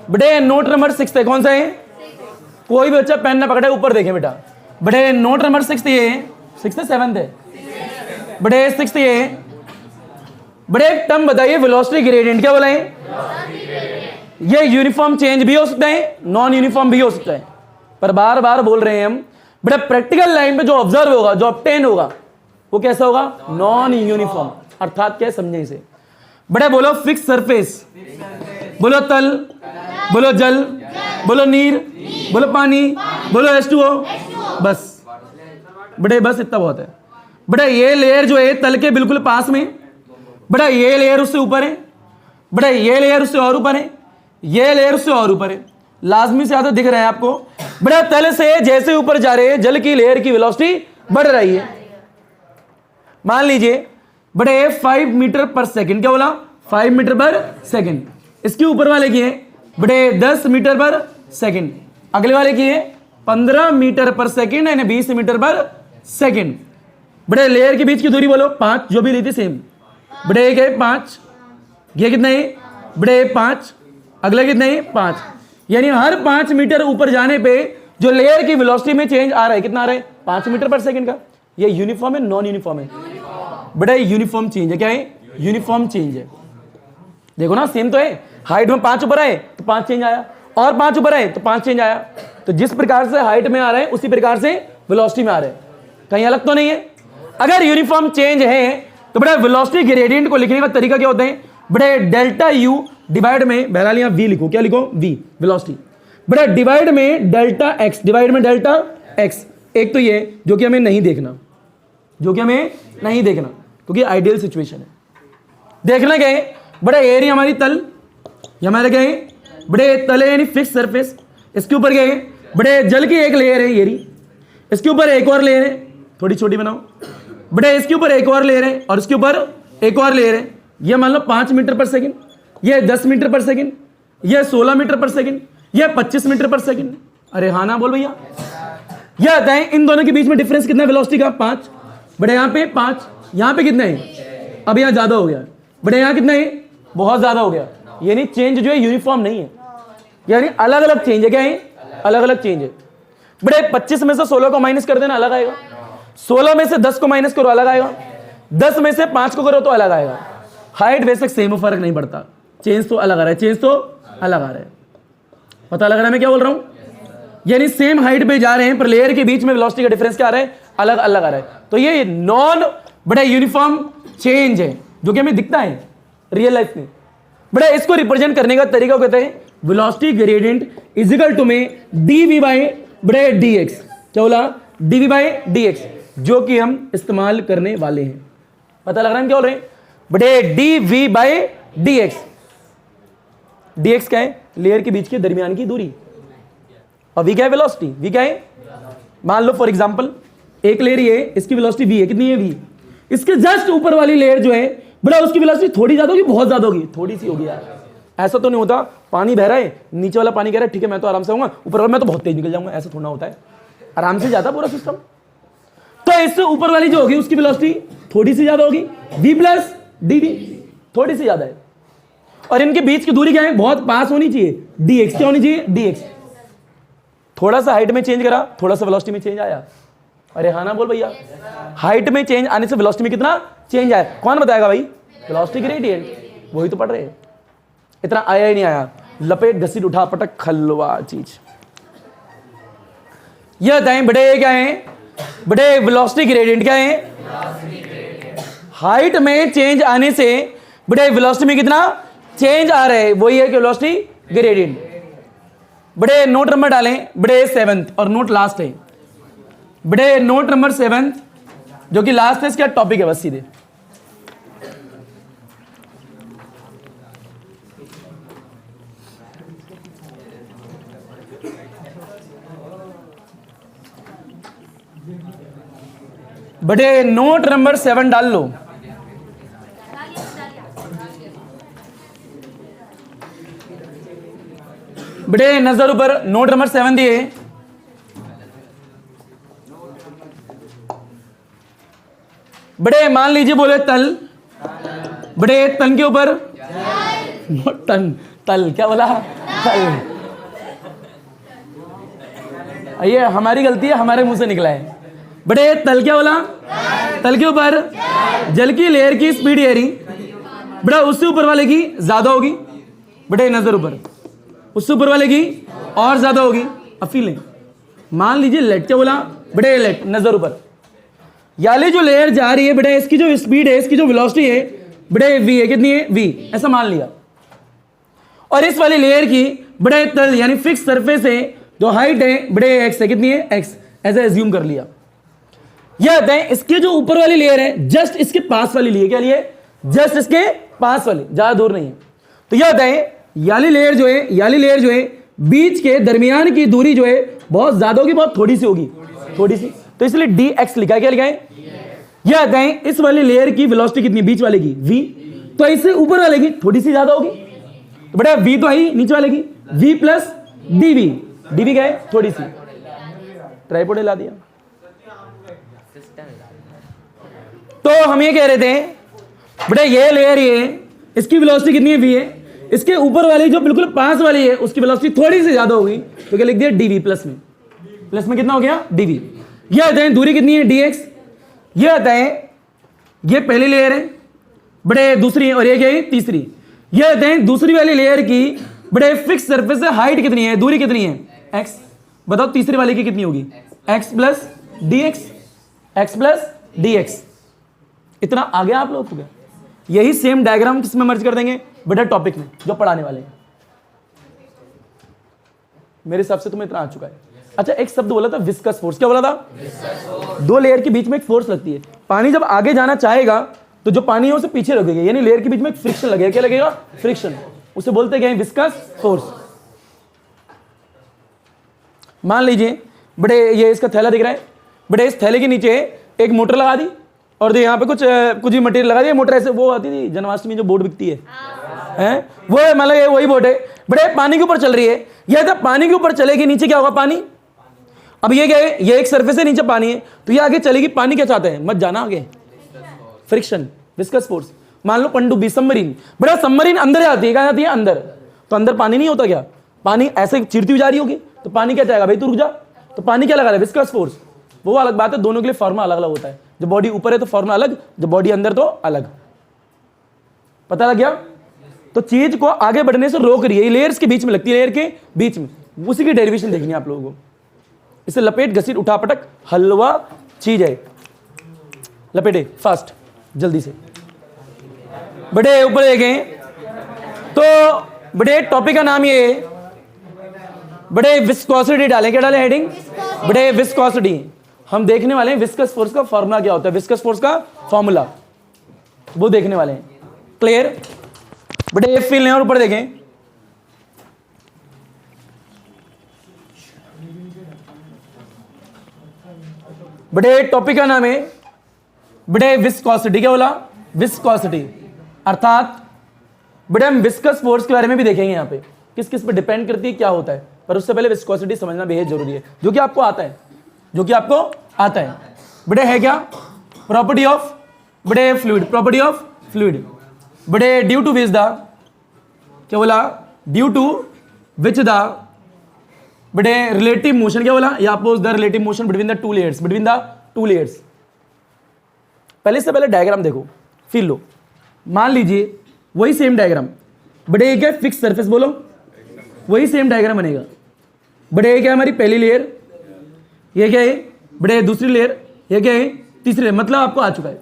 Speaker 1: बड़े नोट नंबर 6 है, कौन सा है? कोई भी बच्चा पेन ना पकड़े, ऊपर देखें बेटा। बड़े नोट नंबर 6 ये 6 है 7 है? बड़े 6 ये बड़े एक टर्म बताइए, वेलोसिटी ग्रेडियंट। क्या बोला है? ये यूनिफॉर्म चेंज भी हो सकता है, नॉन यूनिफॉर्म भी हो सकता है, पर बार बार बोल रहे हैं हम, बड़ा प्रैक्टिकल लाइन पे जो ऑब्जर्व होगा, जो ऑब्टेन होगा, वो कैसा होगा? Non uniform. अर्थात क्या समझे इसे? बड़े बोलो फिक्स सरफेस, बोलो तल, बोलो जल, बोलो नीर, बोलो पानी, बोलो H2O, बस बड़े बस इतना बहुत है। बड़ा ये लेयर जो है तल के बिल्कुल पास में, बड़ा ये लेयर उससे ऊपर है, बड़ा ये लेयर उससे और ऊपर है, ये लेयर उससे और ऊपर है, लाजमी से ज्यादा दिख रहा है आपको। बड़ा तल से जैसे ऊपर जा रहे हैं, जल की लेयर की वेलोसिटी बढ़ रही है। मान लीजिए बड़े 5 मीटर पर सेकंड। क्या बोला? 5 मीटर पर सेकंड। इसके ऊपर वाले की है बड़े 10 मीटर पर सेकंड, अगले वाले की है 15 मीटर पर सेकंड, यानी 20 मीटर पर सेकंड। बड़े लेयर के बीच की दूरी बोलो 5, जो भी ली थी सेम। बड़े एक है 5, ये कितना है? बड़े 5, अगला कितना है? 5। यानी हर 5 मीटर ऊपर जाने पे जो लेयर की वेलोसिटी में चेंज आ रहा है, कितना आ रहा है? 5 मीटर पर सेकंड का। ये यूनिफॉर्म है, नॉन यूनिफॉर्म है? बड़ा यूनिफॉर्म चेंज है। क्या है? यूनिफॉर्म चेंज है। देखो ना, सेम तो है। हाइट में 5 ऊपर आए तो 5 चेंज आया, और 5 ऊपर आए तो 5 चेंज आया। तो जिस प्रकार से हाइट में आ रहा है उसी प्रकार से वेलोसिटी में आ रहा है, कहीं अलग तो नहीं है। अगर यूनिफॉर्म चेंज है तो बड़ा वेलोसिटी ग्रेडियंट को लिखने का तरीका क्या होता है? बड़े डेल्टा यू डिवाइड में, बहरहाल यहां वी लिखो। क्या लिखो? V, velocity. बड़ा डिवाइड में डेल्टा एक्स, डिवाइड में डेल्टा एक्स। एक तो ये जो कि हमें नहीं देखना, जो कि हमें नहीं देखना क्योंकि आइडियल सिचुएशन है। देखना क्या है? बड़ा एरिया हमारी तल, ये हमारे क्या है? बड़े तल है यानी फिक्स सरफेस। इसके ऊपर क्या है? बड़े जल की एक लेयर है येरी, इसके ऊपर एक और लेयर है, थोड़ी छोटी बनाओ। बड़े इसके ऊपर एक और लेयर है, और इसके ऊपर एक और लेयर है। ये मान लो 5 मीटर पर सेकंड, ये 10 मीटर पर सेकंड, ये 16 मीटर पर सेकंड, ये 25 मीटर पर सेकंड। अरे हाँ ना बोल भैया। यह बताएं इन दोनों के बीच में डिफरेंस कितना है वेलोसिटी का? 5। बड़े यहाँ पे 5, यहाँ पे कितना है? अब यहाँ ज्यादा हो गया। बड़े यहाँ कितना है? बहुत ज्यादा हो गया। यानी चेंज जो है यूनिफॉर्म नहीं है, यानी अलग अलग चेंज है। क्या है? अलग अलग चेंज है। बड़े 25 में से 16 को माइनस कर देना, अलग आएगा। 16 में से 10 को माइनस करो, अलग आएगा। 10 में से 5 को करो तो अलग आएगा। हाइट बेसिक सेम, फर्क नहीं पड़ता, चेंज तो अलग आ रहा है, चेंज तो अलग आ रहा है। पता लग रहा है मैं क्या बोल रहा हूं? यानी सेम हाइट पे जा रहे हैं पर लेयर के बीच में वेलोसिटी का डिफरेंस क्या आ रहा है? अलग अलग आ रहा है। तो ये नॉन बड़ा यूनिफॉर्म चेंज है जो कि हमें दिखता है रियल लाइफ में। बड़ा इसको रिप्रेजेंट करने का तरीका कहते हैं velocity gradient is equal to में dv बाय बड़े dx। क्या बोला? dv बाय dx, जो कि हम इस्तेमाल करने वाले हैं। पता लग रहा है हम क्या बोल रहे हैं? बटे d V by d x. D x क्या है? लेयर के बीच के दरमियान की दूरी, और वी क्या है? वेलोसिटी। वी क्या है? मान लो फॉर एग्जांपल एक लेयर ये, इसकी वेलोसिटी वी है, कितनी है? वी। इसके जस्ट ऊपर वाली लेयर जो है बड़ा, उसकी वेलोसिटी थोड़ी ज्यादा होगी, बहुत ज्यादा होगी? थोड़ी सी होगी यार। ऐसा तो नहीं होता, पानी बह रहा है, नीचे वाला पानी कह रहा है ठीक है मैं तो आराम से आऊंगा, ऊपर वाला मैं तो बहुत तेज निकल जाऊंगा, ऐसा थोड़ा होता है, आराम से जाता पूरा सिस्टम। तो इससे ऊपर वाली जो होगी उसकी वेलोसिटी थोड़ी सी ज्यादा होगी, v प्लस डी वी, थोड़ी सी ज्यादा है। और इनके बीच की दूरी क्या है? बहुत पास होनी चाहिए, dx क्या होनी चाहिए? dx। थोड़ा सा हाइट में चेंज करा, थोड़ा सा वेलोसिटी में चेंज आया। अरे हाँ ना बोल भैया, हाइट में चेंज आने से वेलोसिटी में कितना चेंज आया? कौन बताएगा भाई? वेलोसिटी ग्रेडियंट, वही तो पढ़ रहे हैं। इतना आया ही नहीं आया, लपेट घसीट उठा पटक खलवा चीज। यह बताएं बड़े क्या है? बड़े वेलोसिटी ग्रेडियंट क्या है? हाइट में चेंज आने से बड़े वेलोसिटी में कितना चेंज आ रहा है, वही है कि वेलोसिटी ग्रेडियंट। बड़े नोट नंबर डालें, बड़े 7th और नोट लास्ट है। बड़े नोट नंबर 7th जो कि लास्ट है, इसका टॉपिक है बस सीधे। बड़े नोट नंबर 7 डाल लो। बड़े नजर ऊपर नोट नंबर 7 दिए। बड़े मान लीजिए बोले तल, बड़े तन के ऊपर तन, तल क्या बोला? तल। ये हमारी गलती है, हमारे मुंह से निकला है। बड़े तल क्या बोला? तल के ऊपर जल की लेयर की स्पीड एरी बड़ा उससे ऊपर वाले की ज्यादा होगी। बड़े नजर ऊपर उससे ऊपर वाले की और ज्यादा होगी। अब फीलिंग मान लीजिए लेट क्या बोला? बड़े लेट नजर ऊपर याली जो लेयर जा रही है बड़े, इसकी जो स्पीड है, इसकी जो वेलोसिटी है बड़े वी है, कितनी है? वी। ऐसा मान लिया। और इस वाली लेयर की बड़े तल यानी फिक्स सरफेस है, जो हाइट है बड़े एक्स है, कितनी है? एक्स। ऐसा एज्यूम कर लिया। यह बताएं इसके जो ऊपर वाली लेयर है जस्ट इसके पास वाली लेयर, क्या लिए? जस्ट इसके पास वाली, ज्यादा दूर नहीं है। तो यह बताएं याली लेयर जो है, याली लेयर जो है बीच के दरमियान की दूरी जो है बहुत ज्यादा होगी, बहुत थोड़ी सी होगी, थोड़ी सी। तो इसलिए डी एक्स लिखा है। क्या लिखा है? यह बताएं इस वाली लेयर की वेलोसिटी कितनी? बीच वाले की वी, तो इससे ऊपर वाले की थोड़ी सी ज्यादा होगी। तो बड़ा वी तो आई नीचे वाले की, V plus d V. D V क्या है? थोड़ी सी। ट्राइपॉड ला दिया। तो हम ये कह रहे थे बेटा ये लेयर ये, इसकी वेलोसिटी कितनी है? वी है। इसके ऊपर वाली जो बिल्कुल पास वाली है उसकी वेलोसिटी थोड़ी सी ज्यादा होगी, तो क्या लिख दिया? डीवी प्लस में। प्लस में कितना हो गया? डीवी। यह बताएं दूरी कितनी है? डीएक्स। यह बताएं ये पहली लेयर है बड़े, दूसरी और ये क्या है? तीसरी। यह बताएं दूसरी वाली लेयर की बड़े फिक्स सरफेस से हाइट कितनी है, दूरी कितनी है? एक्स। बताओ तीसरी वाली की कितनी होगी? X plus D x, x plus D x. इतना आ गया आप लोगों को? क्या यही सेम डायग्राम किसमें मर्ज कर देंगे? बेटा टॉपिक में जो पढ़ाने वाले हैं। मेरे हिसाब से तुम्हें इतना आ चुका है। अच्छा एक शब्द बोला था विस्कस फोर्स, क्या बोला था? दो लेयर के बीच में एक फोर्स लगती है। पानी जब आगे जाना चाहेगा तो जो पानी है उसे पीछे लगेगा, यानी लेयर के बीच में एक फ्रिक्शन लगेगा। क्या लगेगा? फ्रिक्शन। उसे बोलते हैं विस्कस फोर्स। मान लीजिए बड़े ये इसका थैला दिख रहा है, बड़े इस थैले के नीचे एक मोटर लगा दी और यहाँ पे कुछ भी मटेरियल लगा दिया। मोटर ऐसे वो आती थी जन्माष्टमी जो बोर्ड बिकती है, वो मतलब वही बोट है। बड़े पानी के ऊपर चल रही है। यह जब पानी के ऊपर चलेगी नीचे क्या होगा? पानी। अब ये क्या है? ये एक सरफेस है, नीचे पानी है, तो ये आगे चलेगी। पानी क्या चाहते हैं? मत जाना आगे, फ्रिक्शन, विस्कस फोर्स। मान लो पनडुब्बी, सबमरीन। बड़ा सबमरीन अंदर जाती है, कहाँ जाती है? अंदर। तो अंदर पानी नहीं होता क्या? पानी ऐसे चिरती हुई जा रही होगी, तो पानी क्या चाहेगा? भाई तू रुक जा। तो पानी क्या लगा रहा है? Viscous force. वो अलग बात है, दोनों के लिए फॉर्मूला अलग अलग होता है। जब बॉडी ऊपर है तो फॉर्मूला अलग, जब बॉडी अंदर तो अलग। पता लग गया? तो चीज को आगे बढ़ने से रोक रही है, लेयर्स के बीच में लगती है, लेयर के बीच में। उसी की डेरिवेशन देखनी है आप लोगों को। इसे लपेट घसीट उठा पटक हलवा चीज है। लपेटे फास्ट जल्दी से। बड़े ऊपर देखें तो बड़े टॉपिक का नाम ये है, बड़े विस्कोसिटी डालें। क्या डालें हेडिंग? बड़े विस्कोसिटी। हम देखने वाले हैं विस्कस फोर्स का फॉर्मूला क्या होता है, विस्कस फोर्स का फॉर्मूला वो देखने वाले हैं। क्लियर? बेटे ये फिल लें और ऊपर देखें, बेटे टॉपिक का नाम है बेटे विस्कोसिटी। क्या बोला? विस्कोसिटी। अर्थात बेटे हम विस्कस फोर्स के बारे में भी देखेंगे यहाँ पे, किस किस पे डिपेंड करती है, क्या होता है, पर उससे पहले विस्कोसिटी समझना बेहद जरूरी है, जो कि आपको आता है, जो कि आपको आता है। बेटे है क्या? प्रॉपर्टी ऑफ बेटे फ्लूइड, प्रॉपर्टी ऑफ फ्लूइड। बेटे ड्यू टू विच द, क्या बोला? ड्यू टू विच द बेटे रिलेटिव मोशन, क्या बोला? या oppose the relative motion between the two layers, between the two layers. पहले से पहले डायग्राम देखो, फील लो। मान लीजिए वही सेम डायग्राम, बड़े एक है फिक्स सरफेस, बोलो वही सेम डायग्राम बनेगा। बड़े एक है हमारी पहली लेयर, ये क्या है? बड़े दूसरी लेयर, ये क्या है? तीसरी लेयर। मतलब आपको आ चुका है।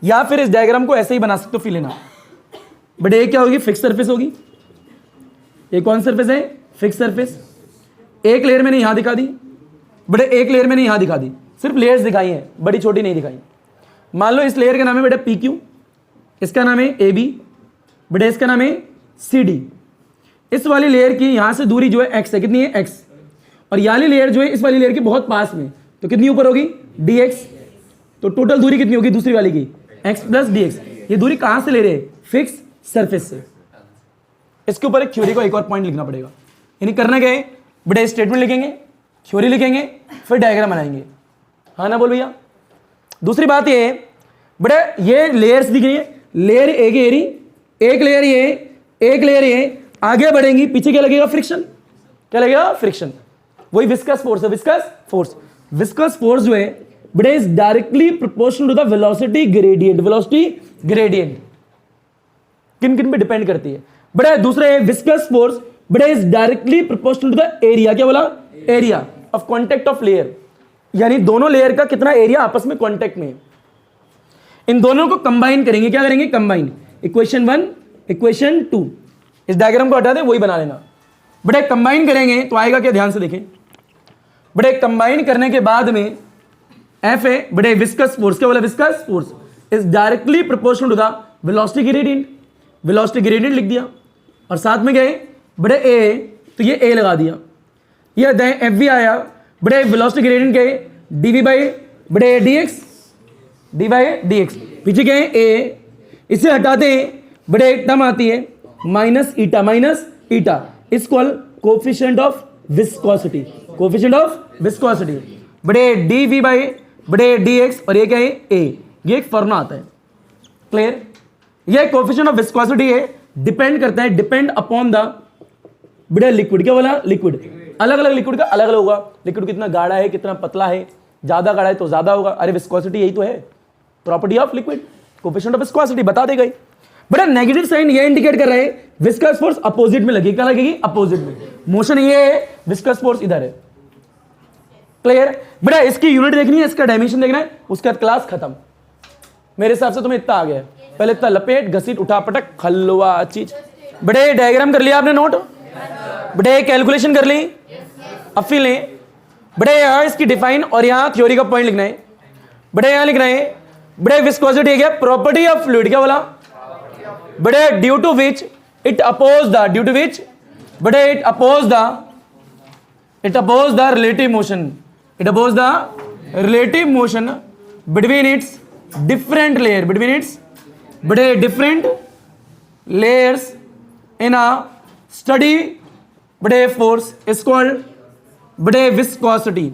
Speaker 1: या फिर इस डायग्राम को ऐसे ही बना सकते हो, फील लेना। बड़े एक क्या होगी? फिक्स सरफेस होगी। ये कौन सरफेस है? Fix surface. एक लेयर मैंने यहां दिखा दी, बड़े एक लेयर मैंने यहां दिखा दी, सिर्फ लेयर्स दिखाई हैं, बड़ी छोटी नहीं दिखाई। मान लो इस लेयर का नाम है बेटा पी क्यू, इसका नाम है ए बी, बेटा इसका नाम है सी डी। इस वाली लेयर की यहां से दूरी जो है एक्स है, कितनी है? एक्स। और ये वाली लेयर जो है इस वाली लेयर के बहुत पास में, तो कितनी ऊपर होगी? D x. तो टोटल दूरी कितनी होगी दूसरी वाली की? X plus D x. ये दूरी कहां से ले रहे हैं? फिक्स सरफेस से। इसके ऊपर एक थ्योरी को एक और पॉइंट लिखना पड़ेगा। यानी करना क्या है? बेटा स्टेटमेंट लिखेंगे, थ्योरी लिखेंगे, फिर डायग्राम बनाएंगे। हाँ ना बोल भैया? दूसरी बात ये है बेटा, ये लेयर्स दिख रही है, लेयर एक एरी, एक लेयर ये, एक लेयर ये, आगे बढ़ेंगी, पीछे क्या लगेगा? फ्रिक्शन। क्या लगेगा? फ्रिक्शन। वही विस्कस फोर्स है, विस्कस फोर्स। विस्कस फोर्स जो है बेटा is directly proportional to the velocity gradient. Velocity gradient किन किन पे डिपेंड करती है? बेटा दूसरा है विस्कस फोर्स बेटा is directly proportional to the area. क्या बोला? Area of contact of layer. यानी दोनों लेयर का कितना एरिया आपस में कांटेक्ट में है। इन दोनों को कंबाइन करेंगे, क्या करेंगे? कंबाइन। इक्वेशन 1 इक्वेशन 2, इस डायग्राम को हटा दें, वही बना लेना। बेटा कंबाइन करेंगे तो आएगा क्या? ध्यान से देखें। बेटा कंबाइन करने के बाद में एफ है बेटा विस्कस फोर्स। क्या बोला? Viscous force is directly proportional to the velocity gradient. Velocity gradient लिख दिया, और साथ में गए बड़े ए, तो ये ए लगा दिया। ये एफ भी आया, बड़े वेलोसिटी ग्रेडियंट के डीवी बाई बड़े D x, D by d x. पीछे क्या है? ए। इसे हटाते हैं बड़े टर्म आती है minus eta, minus eta is called coefficient of viscosity. Coefficient of viscosity बड़े डी वी बाई बड़े डी एक्स, और ये क्या है? ए। ये एक फॉर्मूला आता है। क्लियर? ये कोफिशिएंट ऑफ विस्कोसिटी है, डिपेंड करता है, डिपेंड अपॉन द बड़े लिक्विड। क्या बोला? लिक्विड। अलग अलग लिक्विड का अलग अलग होगा। लिक्विड कितना गाढ़ा है, कितना पतला है, ज्यादा गाढ़ा है तो ज्यादा होगा। अरे विस्कोसिटी यही तो है, property of liquid, coefficient of viscosity बता दे गई। बड़ा नेगेटिव साइन ये इंडिकेट कर रहा है विस्कस फोर्स अपोजिट में लगेगी। क्या लगेगी? अपोजिट में। मोशन ये है, विस्कस फोर्स इधर है। क्लियर? बेटा इसकी यूनिट देखनी है, इसका डायमेंशन देखना है, उसके बाद क्लास खत्म। मेरे हिसाब से तुम्हें इतना आ गया है। पहले इतना लपेट, घसीट, उठा पटक, खलवा चीज। बड़े डायग्राम कर लिया आपने नोट? बड़े कैलकुलेशन कर ली? अब फिर लें बड़े यहां इसकी डिफाइन और यहां थ्योरी का पॉइंट लिखना है। बड़े यहां लिखना है बड़े विस्कोसिटी क्या? Property of fluid. क्या बोला? बड़े due to which it oppose the, due to which बड़े it oppose the relative motion, it oppose the relative motion between its different layer, between its बड़े different layers in a steady बड़े force is called बड़े viscosity.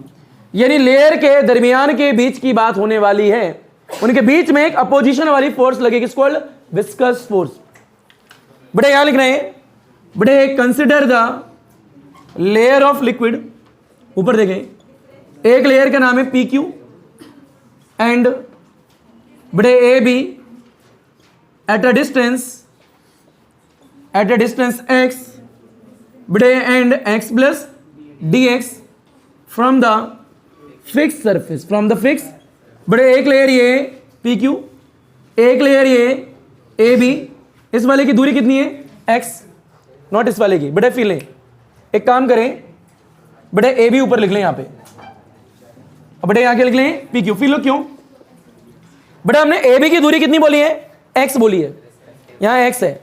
Speaker 1: यानी layer के दरमियान के बीच की बात होने वाली है, उनके बीच में एक अपोजिशन वाली फोर्स लगेगी, इज कॉल्ड विस्कस फोर्स। बड़े यहां लिख रहे हैं बड़े consider the layer of liquid. ऊपर देखें, एक लेयर का नाम है पी क्यू एंड बड़े A B at a distance X बड़े and x plus D x from the fix surface, from the fix बड़े एक लेयर ये पी क्यू, एक लेयर ये ए बी। इस वाले की दूरी कितनी है? एक्स, नॉट इस वाले की। बड़े फिर लें, एक काम करें बड़े ए बी ऊपर लिख लें यहां पे, अब बड़े यहां के लिख लें पी क्यू। फिर लो क्यों? बड़े हमने ए बी की दूरी कितनी बोली है? एक्स बोली है। यहाँ एक्स है,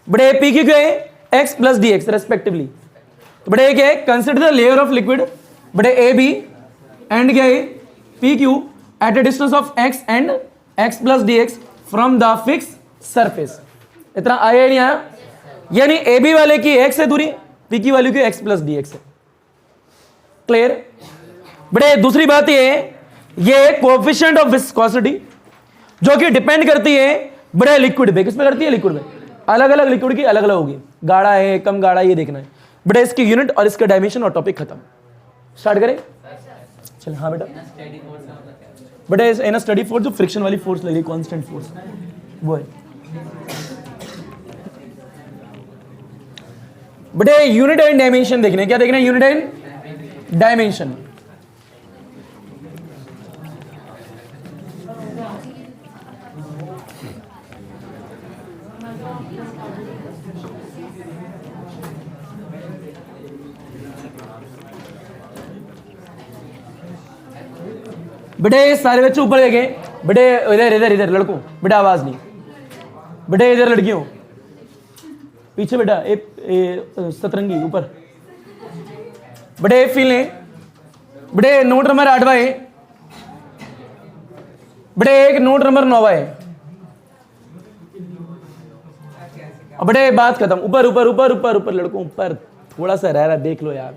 Speaker 1: बड़े पी की क्या है, x plus D x respectively. तो बड़े क्या है, consider the layer of liquid, बड़े ए बी एंड क्या है, P Q at a distance of x and x plus D x from the fix surface. इतना आया नहीं आया? यानी ए बी वाले की एक्स है दूरी, पी की वाले की एक्स प्लस डी एक्स है। क्लियर? बड़े दूसरी बात ये कोएफिशिएंट ऑफ विस्कोसिटी जो कि डिपेंड करती है बड़े लिक्विड पे। किस पे करती है? लिक्विड पे। अलग अलग लिक्विड की अलग अलग होगी, गाढ़ा है कम गाढ़ा, ये देखना है बड़े। इसकी यूनिट और इसका डायमेंशन और टॉपिक खत्म। स्टार्ट करें? चल हाँ बेटा। बड़े इन स्टडी फोर्स जो फ्रिक्शन वाली फोर्स लगी, कांस्टेंट फोर्स वो है। बड़े यूनिट एंड डायमेंशन देखने हैं। क्या देखना है? Unit and dimension. बेटे सारे बच्चे ऊपर देखें। बेटे इधर इधर इधर लड़कों, बेटा आवाज नहीं। बेटे इधर लड़कियों पीछे, बेटा सतरंगी ऊपर। बेटे फील लें। बेटे नोट नंबर 8वां है। बेटे एक नोट नंबर 9वां है। अब बेटे बात खत्म। ऊपर ऊपर ऊपर ऊपर ऊपर लड़कों ऊपर थोड़ा सा रह रहा, देख लो यार।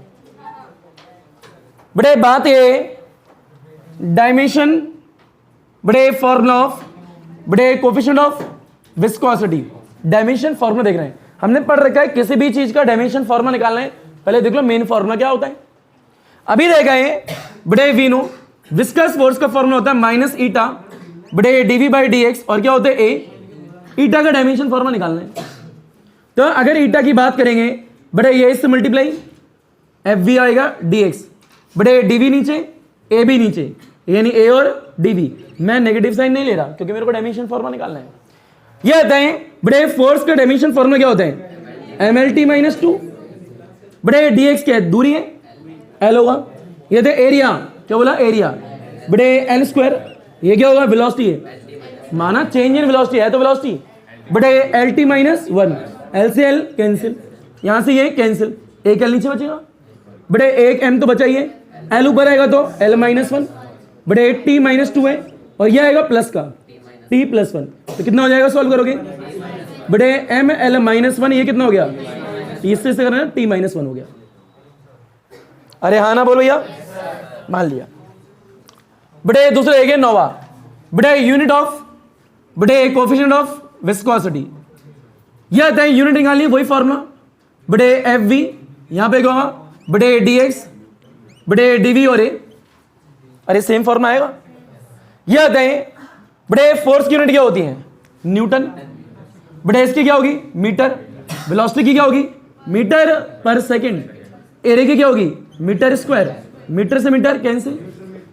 Speaker 1: बेटे बात ये डायमेंशन, बड़े फॉर्मूला ऑफ, बड़े coefficient of viscosity. Dimension formula देख रहे हैं, हमने पढ़ रखा है किसी भी चीज का डायमेंशन फॉर्मूला निकालना है। पहले देख लो मेन फॉर्मूला क्या होता है। अभी देखा है बड़े वी नो विस्कस फोर्स का फॉर्मूला होता है माइनस ईटा बड़े डीवी बाई डी एक्स, और क्या होता है ए। ईटा का डायमेंशन फॉर्मूला निकालना है। तो अगर ईटा की बात करेंगे बड़े ये इससे मल्टीप्लाई एफ वी आएगा डी एक्स, बड़े डीवी नीचे ए बी नीचे, यानी ए और डीवी। मैं नेगेटिव साइन नहीं ले रहा क्योंकि मेरे को डायमेंशन फॉर्मूला निकालना है। ये होता है बड़े फोर्स का डायमेंशन फॉर्मूला क्या होता है, एम एल टी माइनस 2 बड़े डी एक्स क्या है, दूरी है, एल होगा। ये थे एरिया, क्या बोला एरिया, बड़े एल स्क्वायर। ये क्या होगा, वेलोसिटी है, माना चेंज इन वेलोसिटी है तो वेलोसिटी, बड़े एल टी माइनस 1, एल से एल कैंसिल, यहां से ये कैंसिल, एक एल नीचे बचेगा, बड़े एक एम तो बचा ही है, एल ऊपर आएगा तो एल माइनस 1, बड़े टी माइनस 2 है, और ये आएगा प्लस का टी प्लस 1। तो कितना हो जाएगा सॉल्व करोगे, बड़े एम एल माइनस 1, ये कितना हो गया, इससे करना टी माइनस 1 हो गया। अरे हाँ ना बोलो भैया, मान लिया। बड़े दूसरे एक है नोवा, बड़े यूनिट ऑफ, बड़े कोएफिशिएंट ऑफ विस्कोसिटी। ये आता है यूनिट निकालनी है, वही फॉर्मूला, बड़े एफ वी यहां पे क्या होगा, बड़े डी एक्स बड़े डी वी और ए, अरे सेम फॉर्मूला आएगा। ये आता है बड़े फोर्स की यूनिट क्या होती है, न्यूटन, बड़े इसकी क्या होगी मीटर, वेलोसिटी की क्या होगी मीटर पर सेकंड, एरिया की क्या होगी मीटर स्क्वायर, मीटर से मीटर कैंसिल,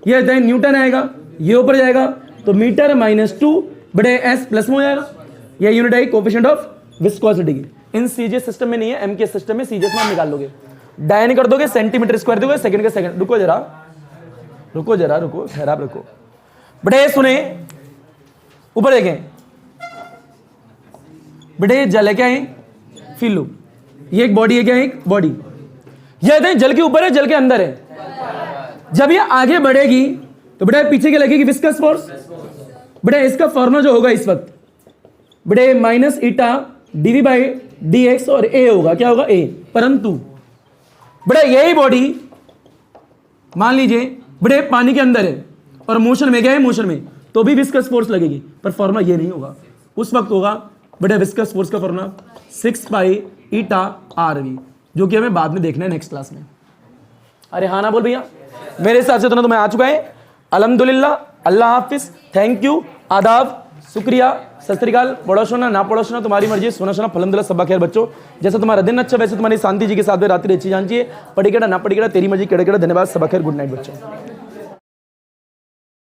Speaker 1: ये आता है न्यूटन आएगा, ये ऊपर जाएगा तो मीटर माइनस 2 बड़े एस प्लस में हो जाएगा। ये यूनिट है कोएफिशिएंट ऑफ विस्कोसिटी की। इन सीजीएस सिस्टम में नहीं है, एम के सिस्टम में सीजीएस में आप निकाल लोगे, डायन कर दोगे, सेंटीमीटर स्क्वायर दोगे, सेकंड का सेकंड। रुको जरा रुको ठहराव रखो। बड़े सुने ऊपर देखें, बड़े जल है क्या है, फील लो, ये एक बॉडी है क्या है, एक बॉडी, ये जल के ऊपर है जल के अंदर है। जब ये आगे बढ़ेगी तो बड़े पीछे क्या लगेगी, विस्कस फोर्स। बड़े इसका फॉर्मूला जो होगा इस वक्त, बड़े minus eta dv by d x और ए होगा, क्या होगा ए। परंतु बड़े यही बॉडी मान लीजिए बड़े पानी के अंदर है और मोशन में क्या है, मोशन में, तो भी विस्कस फोर्स लगेगी, पर फॉर्मूला ये नहीं होगा। उस वक्त होगा बड़े विस्कस फोर्स का formula 6 pi eta r v, जो कि हमें बाद में देखना है नेक्स्ट क्लास में। अरे हाँ ना बोल भैया, मेरे हिसाब से तो ना तुम्हें आ चुका है। अल्हम्दुलिल्लाह, अल्लाह हाफिज, थैंक यू, आदाब, शुक्रिया, सत श्री अकाल। पढ़ो सुना ना पढ़ो सुना तुम्हारी मर्जी, सुना सुना अल्हम्दुलिल्लाह, सब खैर बच्चों। जैसा तुम्हारा दिन अच्छा वैसे तुम्हारी शांति जी के साथ में रात्रि अच्छी जान चाहिए। पढ़ी केड़ा ना पढ़ी केड़ा तेरी मर्जी, केड़ा केड़ा। धन्यवाद, सब खैर, गुड नाइट बच्चों।